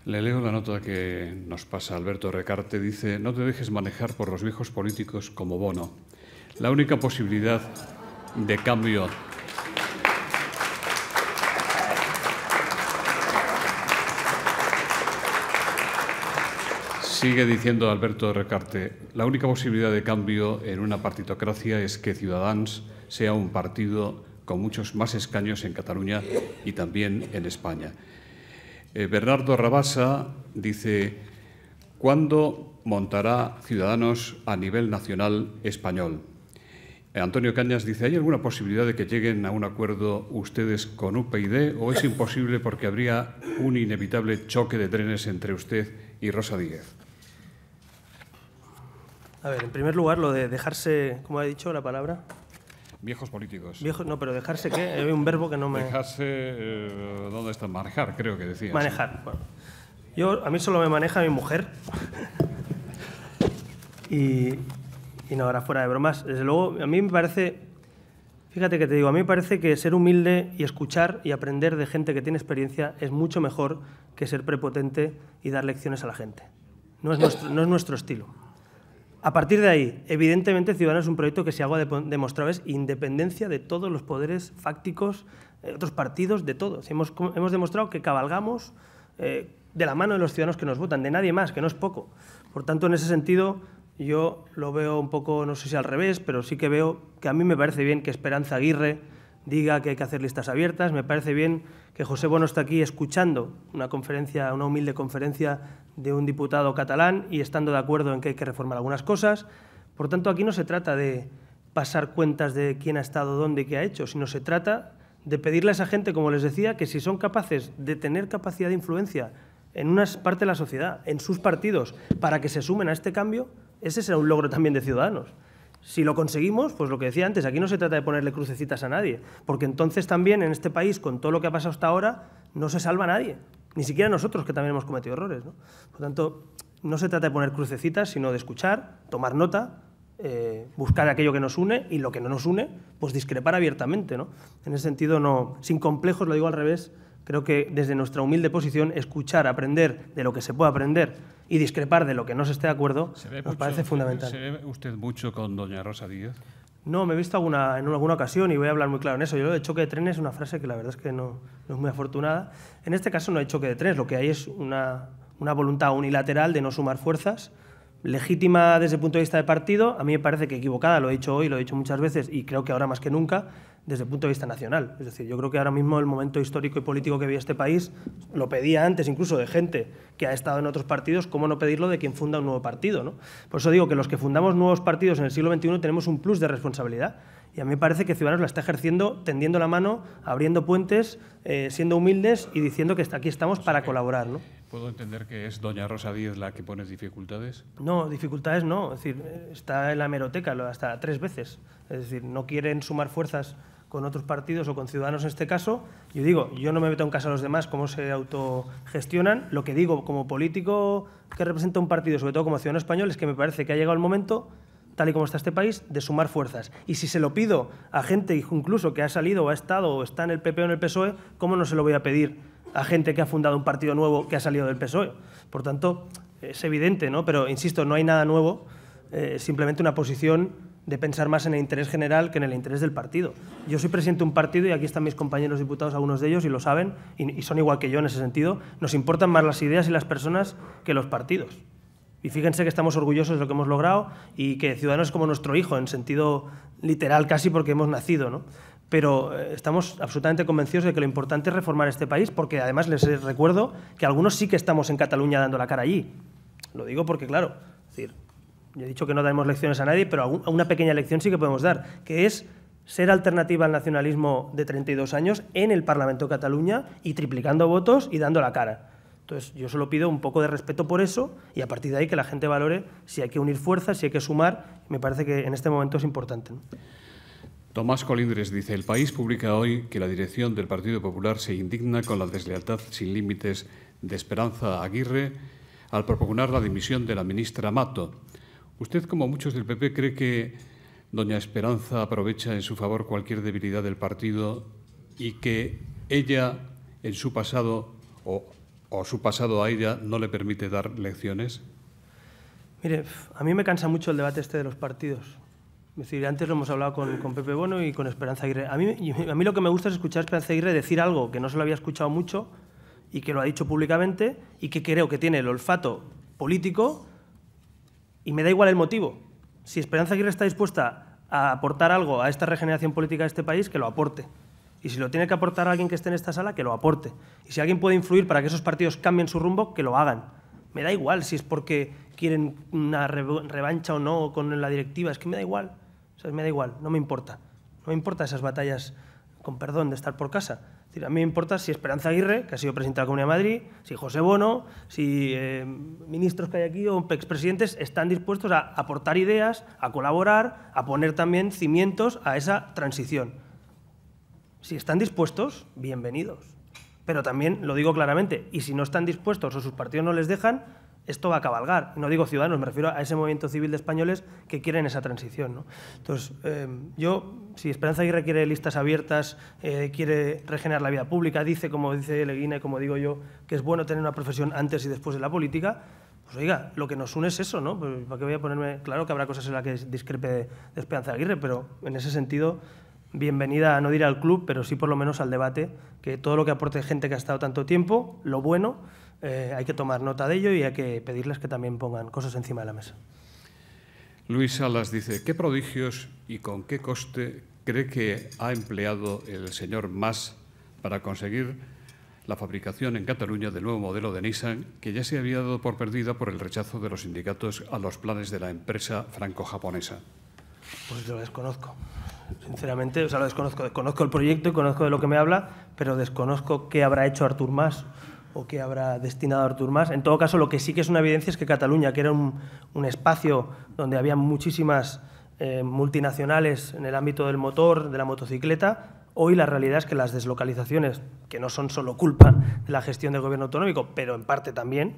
Le leo la nota que nos pasa Alberto Recarte. Dice: no te dejes manejar por los viejos políticos como Bono. La única posibilidad de cambio sigue diciendo Alberto Recarte, la única posibilidad de cambio en una partitocracia es que Ciudadanos sea un partido con muchos más escaños en Cataluña y también en España. Bernardo Rabasa dice: ¿cuándo montará Ciudadanos a nivel nacional español? Antonio Cañas dice: ¿hay alguna posibilidad de que lleguen a un acuerdo ustedes con UPyD o es imposible porque habría un inevitable choque de trenes entre usted y Rosa Díez? A ver, en primer lugar, lo de dejarse, ¿cómo ha dicho la palabra? Viejos políticos. Viejos, no, pero dejarse, ¿qué? Hay un verbo que no me... Dejarse, ¿dónde está? Manejar, creo que decía. Manejar. Bueno, a mí solo me maneja mi mujer. y no, ahora fuera de bromas. Desde luego, a mí me parece... Fíjate que te digo, a mí me parece que ser humilde y escuchar y aprender de gente que tiene experiencia es mucho mejor que ser prepotente y dar lecciones a la gente. No es nuestro estilo. A partir de ahí, evidentemente, Ciudadanos es un proyecto que, si algo ha demostrado, es independencia de todos los poderes fácticos, otros partidos, de todos. Hemos demostrado que cabalgamos de la mano de los ciudadanos que nos votan, de nadie más, que no es poco. Por tanto, en ese sentido, yo lo veo un poco, no sé si al revés, pero sí que veo que a mí me parece bien que Esperanza Aguirre diga que hay que hacer listas abiertas. Me parece bien que José Bono está aquí escuchando una humilde conferencia de un diputado catalán y estando de acuerdo en que hay que reformar algunas cosas. Por tanto, aquí no se trata de pasar cuentas de quién ha estado dónde y qué ha hecho, sino se trata de pedirle a esa gente, como les decía, que si son capaces de tener capacidad de influencia en una parte de la sociedad, en sus partidos, para que se sumen a este cambio, ese será un logro también de Ciudadanos. Si lo conseguimos, pues lo que decía antes, aquí no se trata de ponerle crucecitas a nadie, porque entonces también en este país, con todo lo que ha pasado hasta ahora, no se salva a nadie, ni siquiera nosotros, que también hemos cometido errores, ¿no? Por tanto, no se trata de poner crucecitas, sino de escuchar, tomar nota, buscar aquello que nos une y lo que no nos une, pues discrepar abiertamente, ¿no? En ese sentido, no, sin complejos, lo digo al revés. Creo que desde nuestra humilde posición, escuchar, aprender de lo que se puede aprender y discrepar de lo que no se esté de acuerdo nos parece fundamental. ¿Se ve usted mucho con doña Rosa Díez? No, me he visto en alguna ocasión y voy a hablar muy claro en eso. Yo lo de choque de trenes es una frase que la verdad es que no es muy afortunada. En este caso no hay choque de trenes, lo que hay es una voluntad unilateral de no sumar fuerzas, legítima desde el punto de vista del partido, a mí me parece que equivocada, lo he dicho hoy, lo he dicho muchas veces y creo que ahora más que nunca, desde el punto de vista nacional. Es decir, yo creo que ahora mismo el momento histórico y político que vive este país, lo pedía antes incluso de gente que ha estado en otros partidos, ¿cómo no pedirlo de quien funda un nuevo partido, ¿no? Por eso digo que los que fundamos nuevos partidos en el siglo XXI tenemos un plus de responsabilidad y a mí me parece que Ciudadanos la está ejerciendo tendiendo la mano, abriendo puentes, siendo humildes y diciendo que aquí estamos para colaborar, ¿no? ¿Puedo entender que es doña Rosa Díez la que pone dificultades? No, dificultades no. Es decir, está en la hemeroteca hasta 3 veces. Es decir, no quieren sumar fuerzas con otros partidos o con Ciudadanos en este caso. Yo digo, yo no me meto en casa a los demás cómo se autogestionan. Lo que digo como político que representa un partido, sobre todo como ciudadano español, es que me parece que ha llegado el momento, tal y como está este país, de sumar fuerzas. Y si se lo pido a gente incluso que ha salido o ha estado o está en el PP o en el PSOE, ¿cómo no se lo voy a pedir a gente que ha fundado un partido nuevo que ha salido del PSOE? Por tanto, es evidente, ¿no? Pero, insisto, no hay nada nuevo, simplemente una posición de pensar más en el interés general que en el interés del partido. Yo soy presidente de un partido y aquí están mis compañeros diputados, algunos de ellos, y lo saben, y son igual que yo en ese sentido. Nos importan más las ideas y las personas que los partidos. Y fíjense que estamos orgullosos de lo que hemos logrado y que Ciudadanos es como nuestro hijo, en sentido literal casi, porque hemos nacido, ¿no? Pero estamos absolutamente convencidos de que lo importante es reformar este país, porque además les recuerdo que algunos sí que estamos en Cataluña dando la cara allí. Lo digo porque, claro, es decir, yo he dicho que no daremos lecciones a nadie, pero una pequeña lección sí que podemos dar, que es ser alternativa al nacionalismo de 32 años en el Parlamento de Cataluña y triplicando votos y dando la cara. Entonces, yo solo pido un poco de respeto por eso y a partir de ahí que la gente valore si hay que unir fuerzas, si hay que sumar. Me parece que en este momento es importante, ¿no? Tomás Colindres dice, El País publica hoy que la dirección del Partido Popular se indigna con la deslealtad sin límites de Esperanza Aguirre al propugnar la dimisión de la ministra Mato. ¿Usted, como muchos del PP, cree que doña Esperanza aprovecha en su favor cualquier debilidad del partido y que ella, en su pasado o su pasado a ella, no le permite dar lecciones? Mire, a mí me cansa mucho el debate este de los partidos. Es decir, antes lo hemos hablado con Pepe Bono y con Esperanza Aguirre. A mí lo que me gusta es escuchar a Esperanza Aguirre decir algo que no se lo había escuchado mucho y que lo ha dicho públicamente y que creo que tiene el olfato político y me da igual el motivo. Si Esperanza Aguirre está dispuesta a aportar algo a esta regeneración política de este país, que lo aporte. Y si lo tiene que aportar alguien que esté en esta sala, que lo aporte. Y si alguien puede influir para que esos partidos cambien su rumbo, que lo hagan. Me da igual si es porque quieren una revancha o no con la directiva, es que me da igual. O sea, me da igual, no me importa. No me importa esas batallas, con perdón, de estar por casa. Es decir, a mí me importa si Esperanza Aguirre, que ha sido presidenta de la Comunidad de Madrid, si José Bono, si ministros que hay aquí o expresidentes están dispuestos a aportar ideas, a colaborar, a poner también cimientos a esa transición. Si están dispuestos, bienvenidos. Pero también, lo digo claramente, y si no están dispuestos o sus partidos no les dejan, esto va a cabalgar. No digo ciudadanos, me refiero a ese movimiento civil de españoles que quieren esa transición, ¿no? Entonces, si Esperanza Aguirre quiere listas abiertas, quiere regenerar la vida pública, dice, como dice Leguina y como digo yo, que es bueno tener una profesión antes y después de la política, pues oiga, lo que nos une es eso, ¿no? Pues, ¿para qué voy a ponerme? Claro que habrá cosas en las que discrepe de Esperanza Aguirre, pero en ese sentido, bienvenida, no diré al club, pero sí por lo menos al debate, que todo lo que aporte gente que ha estado tanto tiempo, lo bueno, hay que tomar nota de ello y hay que pedirles que también pongan cosas encima de la mesa. Luis Salas dice, ¿qué prodigios y con qué coste cree que ha empleado el señor Mas para conseguir la fabricación en Cataluña del nuevo modelo de Nissan, que ya se había dado por perdida por el rechazo de los sindicatos a los planes de la empresa franco-japonesa? Pues lo desconozco. Sinceramente, o sea, lo desconozco. Conozco el proyecto y conozco de lo que me habla, pero desconozco qué habrá hecho Artur Mas o qué habrá destinado Artur Mas. En todo caso, lo que sí que es una evidencia es que Cataluña, que era un espacio donde había muchísimas multinacionales en el ámbito del motor, de la motocicleta, hoy la realidad es que las deslocalizaciones, que no son solo culpa de la gestión del gobierno autonómico, pero en parte también,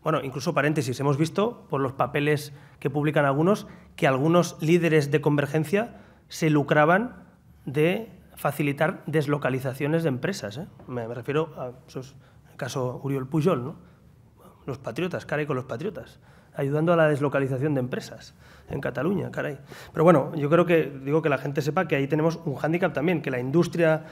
bueno, incluso paréntesis, hemos visto por los papeles que publican algunos, que algunos líderes de Convergencia se lucraban de facilitar deslocalizaciones de empresas. Me refiero a el caso Oriol Pujol, ¿no? Los patriotas, caray con los patriotas, ayudando a la deslocalización de empresas en Cataluña, caray. Pero bueno, yo creo que, digo que la gente sepa que ahí tenemos un hándicap también, que la industria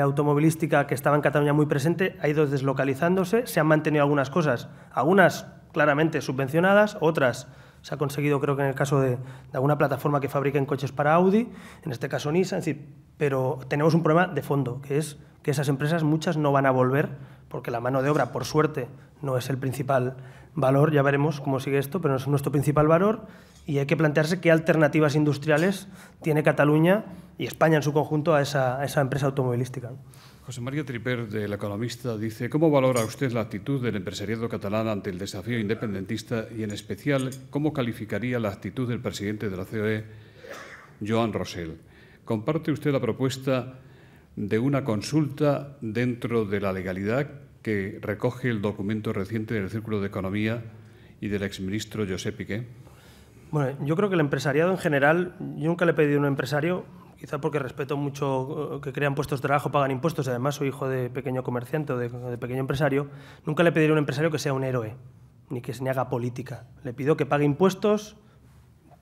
automovilística que estaba en Cataluña muy presente ha ido deslocalizándose, se han mantenido algunas cosas, algunas claramente subvencionadas, otras se ha conseguido, creo que en el caso de alguna plataforma que fabriquen coches para Audi, en este caso Nissan, es decir, pero tenemos un problema de fondo, que es que esas empresas muchas no van a volver, porque la mano de obra, por suerte, no es el principal valor, ya veremos cómo sigue esto, pero no es nuestro principal valor, y hay que plantearse qué alternativas industriales tiene Cataluña y España en su conjunto a esa empresa automovilística. José María Triper, del Economista, dice, ¿cómo valora usted la actitud del empresariado catalán ante el desafío independentista y, en especial, cómo calificaría la actitud del presidente de la COE, Joan Rosell? ¿Comparte usted la propuesta de una consulta dentro de la legalidad que recoge el documento reciente del Círculo de Economía y del exministro Josep Piqué? Bueno, yo creo que el empresariado en general, yo nunca le he pedido a un empresario, quizá porque respeto mucho que crean puestos de trabajo, pagan impuestos, y además soy hijo de pequeño comerciante o de pequeño empresario, nunca le pediré a un empresario que sea un héroe, ni que se haga política. Le pido que pague impuestos,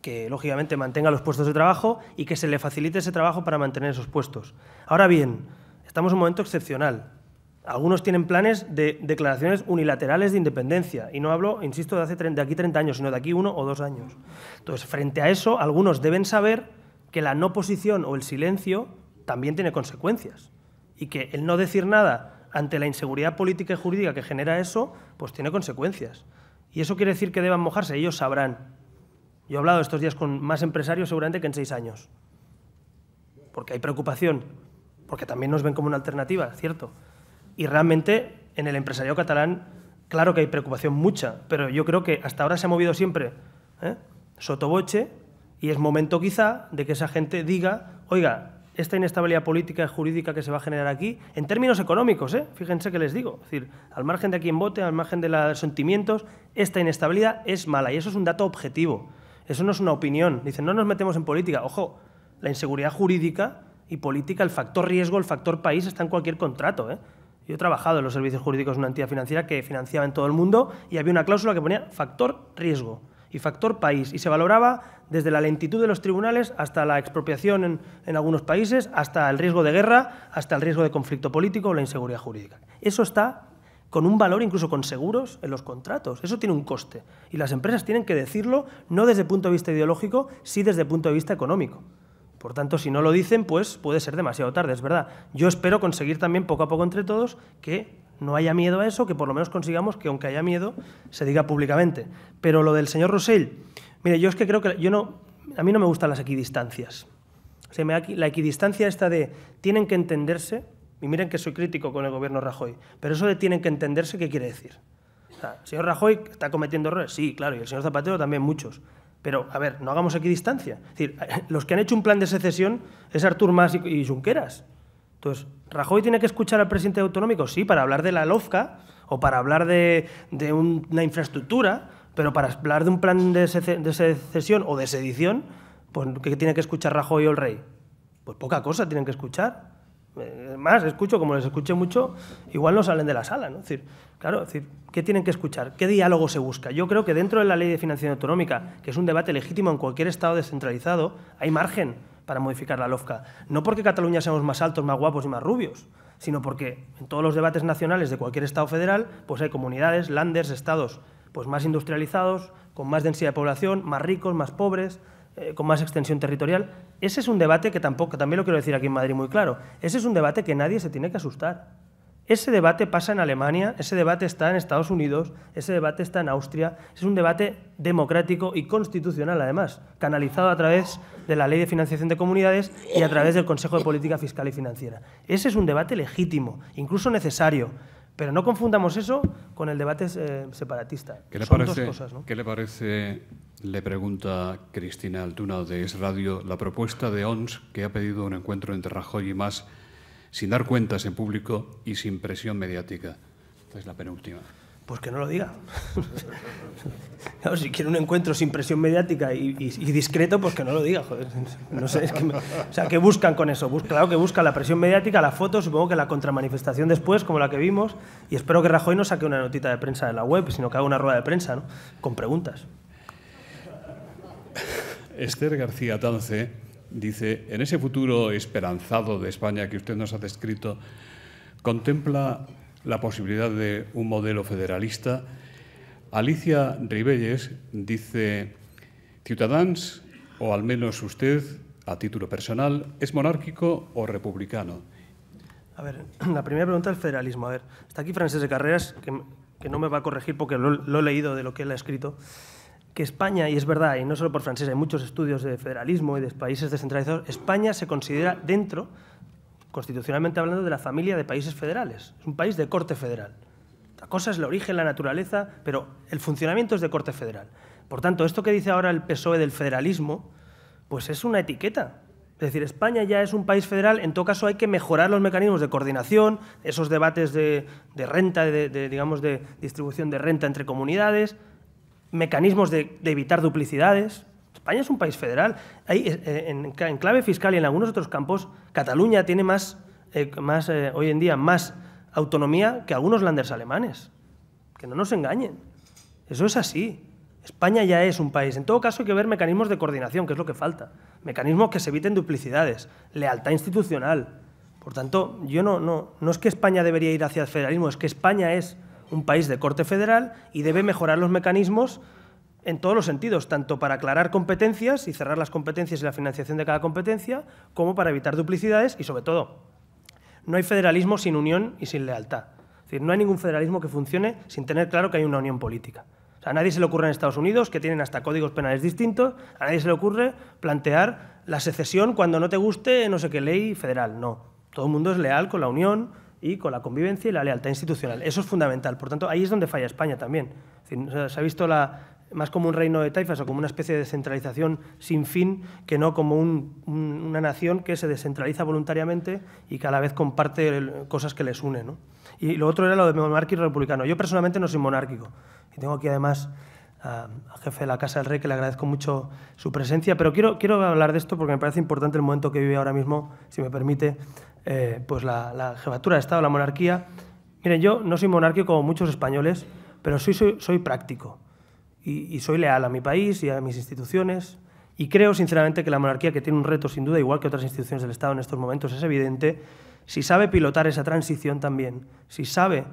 que lógicamente mantenga los puestos de trabajo y que se le facilite ese trabajo para mantener esos puestos. Ahora bien, estamos en un momento excepcional. Algunos tienen planes de declaraciones unilaterales de independencia, y no hablo, insisto, de aquí 30 años, sino de aquí 1 o 2 años. Entonces, frente a eso, algunos deben saber que la no posición o el silencio también tiene consecuencias y que el no decir nada ante la inseguridad política y jurídica que genera eso, pues tiene consecuencias. Y eso quiere decir que deban mojarse, ellos sabrán. Yo he hablado estos días con más empresarios seguramente que en 6 años. Porque hay preocupación, porque también nos ven como una alternativa, ¿cierto? Y realmente en el empresariado catalán, claro que hay preocupación mucha, pero yo creo que hasta ahora se ha movido siempre sotoboche, y es momento quizá de que esa gente diga, oiga, esta inestabilidad política y jurídica que se va a generar aquí, en términos económicos, fíjense que les digo, es decir, al margen de quien vote, al margen de los sentimientos, esta inestabilidad es mala y eso es un dato objetivo, eso no es una opinión. Dicen, no nos metemos en política. Ojo, la inseguridad jurídica y política, el factor riesgo, el factor país está en cualquier contrato. Yo he trabajado en los servicios jurídicos de una entidad financiera que financiaba en todo el mundo y había una cláusula que ponía factor riesgo y factor país, y se valoraba desde la lentitud de los tribunales hasta la expropiación en algunos países, hasta el riesgo de guerra, hasta el riesgo de conflicto político o la inseguridad jurídica. Eso está con un valor, incluso con seguros, en los contratos. Eso tiene un coste. Y las empresas tienen que decirlo, no desde el punto de vista ideológico, sí desde el punto de vista económico. Por tanto, si no lo dicen, pues puede ser demasiado tarde, es verdad. Yo espero conseguir también, poco a poco entre todos, que no haya miedo a eso, que por lo menos consigamos que, aunque haya miedo, se diga públicamente. Pero lo del señor Rosell, mire, yo es que creo que a mí no me gustan las equidistancias. O sea, la equidistancia esta de tienen que entenderse, y miren que soy crítico con el gobierno Rajoy, pero eso de tienen que entenderse, ¿qué quiere decir? O sea, el señor Rajoy está cometiendo errores, sí, claro, y el señor Zapatero también muchos. Pero, a ver, no hagamos equidistancia. Es decir, los que han hecho un plan de secesión es Artur Mas y Junqueras. Entonces, ¿Rajoy tiene que escuchar al presidente autonómico? Sí, para hablar de la LOFCA o para hablar de una infraestructura, pero para hablar de un plan de secesión o de sedición, pues ¿qué tiene que escuchar Rajoy o el rey? Pues poca cosa tienen que escuchar. Más, escucho, como les escuché mucho, igual no salen de la sala, ¿no? Es decir, claro, es decir, ¿qué tienen que escuchar? ¿Qué diálogo se busca? Yo creo que dentro de la Ley de Financiación Autonómica, que es un debate legítimo en cualquier Estado descentralizado, hay margen para modificar la LOFCA. No porque Cataluña seamos más altos, más guapos y más rubios, sino porque en todos los debates nacionales de cualquier Estado federal, pues hay comunidades, landers, estados pues más industrializados, con más densidad de población, más ricos, más pobres, con más extensión territorial. Ese es un debate que también lo quiero decir aquí en Madrid muy claro, ese es un debate que nadie se tiene que asustar. Ese debate pasa en Alemania, ese debate está en Estados Unidos, ese debate está en Austria, es un debate democrático y constitucional además, canalizado a través de la Ley de Financiación de Comunidades y a través del Consejo de Política Fiscal y Financiera. Ese es un debate legítimo, incluso necesario, pero no confundamos eso con el debate separatista. Son dos cosas, ¿no? ¿Qué le parece, le pregunta Cristina Altuna de Es Radio, la propuesta de ONS que ha pedido un encuentro entre Rajoy y Mas sin dar cuentas en público y sin presión mediática? Esta es la penúltima. Pues que no lo diga. Claro, si quiere un encuentro sin presión mediática y discreto, pues que no lo diga. Joder. No sé, o sea, ¿qué buscan con eso? Claro que buscan la presión mediática, la foto, supongo que la contramanifestación después, como la que vimos, y espero que Rajoy no saque una notita de prensa en la web, sino que haga una rueda de prensa, ¿no? Con preguntas. Esther García Tance dice, en ese futuro esperanzado de España que usted nos ha descrito, ¿contempla la posibilidad de un modelo federalista? Alicia Ribelles dice, Ciutadans, o al menos usted, a título personal, ¿es monárquico o republicano? A ver, la primera pregunta es el federalismo. A ver, está aquí Francesc de Carreras, que no me va a corregir porque lo he leído de lo que él ha escrito, que España, y es verdad, y no solo por Francesc, hay muchos estudios de federalismo y de países descentralizados, España se considera dentro, constitucionalmente hablando, de la familia de países federales. Es un país de corte federal. La cosa es el origen, la naturaleza, pero el funcionamiento es de corte federal. Por tanto, esto que dice ahora el PSOE del federalismo, pues es una etiqueta. Es decir, España ya es un país federal, en todo caso hay que mejorar los mecanismos de coordinación, esos debates de renta, digamos, de distribución de renta entre comunidades, mecanismos de evitar duplicidades. España es un país federal. En clave fiscal y en algunos otros campos, Cataluña tiene hoy en día más autonomía que algunos landers alemanes. Que no nos engañen. Eso es así. España ya es un país. En todo caso, hay que ver mecanismos de coordinación, que es lo que falta. Mecanismos que se eviten duplicidades, lealtad institucional. Por tanto, yo no es que España debería ir hacia el federalismo, es que España es un país de corte federal y debe mejorar los mecanismos en todos los sentidos, tanto para aclarar competencias y cerrar las competencias y la financiación de cada competencia, como para evitar duplicidades y, sobre todo, no hay federalismo sin unión y sin lealtad. Es decir, no hay ningún federalismo que funcione sin tener claro que hay una unión política. O sea, a nadie se le ocurre en Estados Unidos, que tienen hasta códigos penales distintos, a nadie se le ocurre plantear la secesión cuando no te guste no sé qué ley federal. No, todo el mundo es leal con la Unión y con la convivencia y la lealtad institucional. Eso es fundamental. Por tanto, ahí es donde falla España también. Es decir, o sea, se ha visto más como un reino de taifas o como una especie de descentralización sin fin que no como una nación que se descentraliza voluntariamente y que a la vez comparte cosas que les unen, ¿no? Y lo otro era lo de monárquico y republicano. Yo personalmente no soy monárquico y tengo aquí además al jefe de la Casa del Rey, que le agradezco mucho su presencia, pero quiero hablar de esto porque me parece importante el momento que vive ahora mismo, si me permite, pues la jefatura de Estado, la monarquía. Miren, yo no soy monárquico como muchos españoles, pero soy práctico y soy leal a mi país y a mis instituciones, y creo sinceramente que la monarquía, que tiene un reto sin duda igual que otras instituciones del Estado en estos momentos, es evidente, si sabe pilotar esa transición también, si sabe,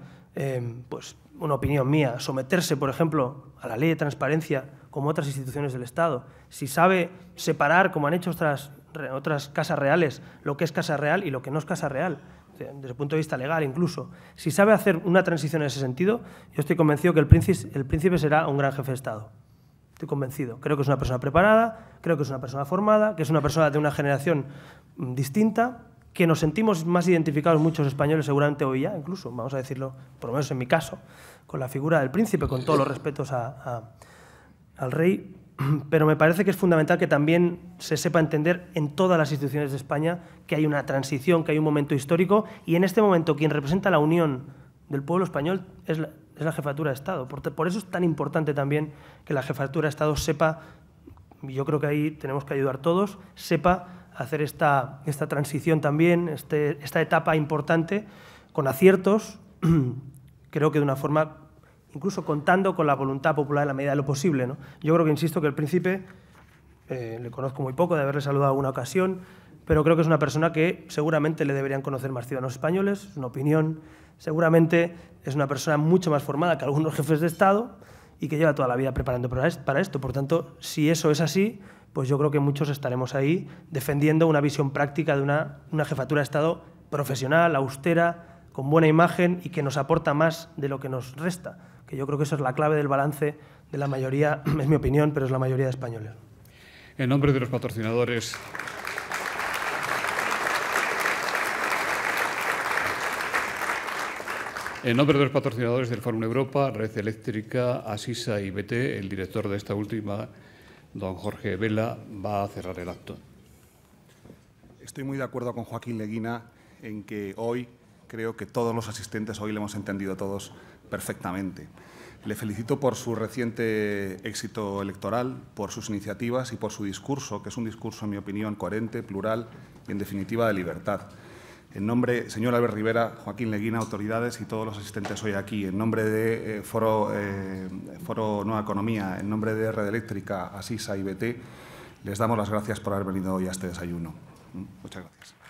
pues una opinión mía, someterse, por ejemplo, a la ley de transparencia como otras instituciones del Estado, si sabe separar, como han hecho otras casas reales, lo que es casa real y lo que no es casa real, desde el punto de vista legal incluso, si sabe hacer una transición en ese sentido, yo estoy convencido que el príncipe será un gran jefe de Estado. Estoy convencido. Creo que es una persona preparada, creo que es una persona formada, que es una persona de una generación distinta, que nos sentimos más identificados muchos españoles seguramente hoy ya, incluso, vamos a decirlo, por lo menos en mi caso, con la figura del príncipe, con todos los respetos al rey, pero me parece que es fundamental que también se sepa entender en todas las instituciones de España que hay una transición, que hay un momento histórico, y en este momento quien representa la unión del pueblo español es la jefatura de Estado. Por eso es tan importante también que la jefatura de Estado sepa, yo creo que ahí tenemos que ayudar todos, sepa hacer esta transición también, esta etapa importante, con aciertos, creo que de una forma, incluso contando con la voluntad popular en la medida de lo posible, ¿no? Yo creo que, insisto, que el príncipe, le conozco muy poco, de haberle saludado alguna ocasión, pero creo que es una persona que seguramente le deberían conocer más ciudadanos españoles, es una opinión, seguramente es una persona mucho más formada que algunos jefes de Estado y que lleva toda la vida preparando para esto. Por tanto, si eso es así, pues yo creo que muchos estaremos ahí defendiendo una visión práctica de una jefatura de Estado profesional, austera, con buena imagen y que nos aporta más de lo que nos resta, que yo creo que esa es la clave del balance de la mayoría, es mi opinión, pero es la mayoría de españoles. En nombre de los patrocinadores... En nombre de los patrocinadores del Fórum Europa, Red Eléctrica, Asisa y BT, el director de esta última, don Jorge Vela, va a cerrar el acto. Estoy muy de acuerdo con Joaquín Leguina en que hoy creo que todos los asistentes hoy le hemos entendido todos perfectamente. Le felicito por su reciente éxito electoral, por sus iniciativas y por su discurso, que es un discurso, en mi opinión, coherente, plural y, en definitiva, de libertad. En nombre, señor Albert Rivera, Joaquín Leguina, autoridades y todos los asistentes hoy aquí, en nombre de Foro Nueva Economía, en nombre de Red Eléctrica, Asisa y BT, les damos las gracias por haber venido hoy a este desayuno. Muchas gracias.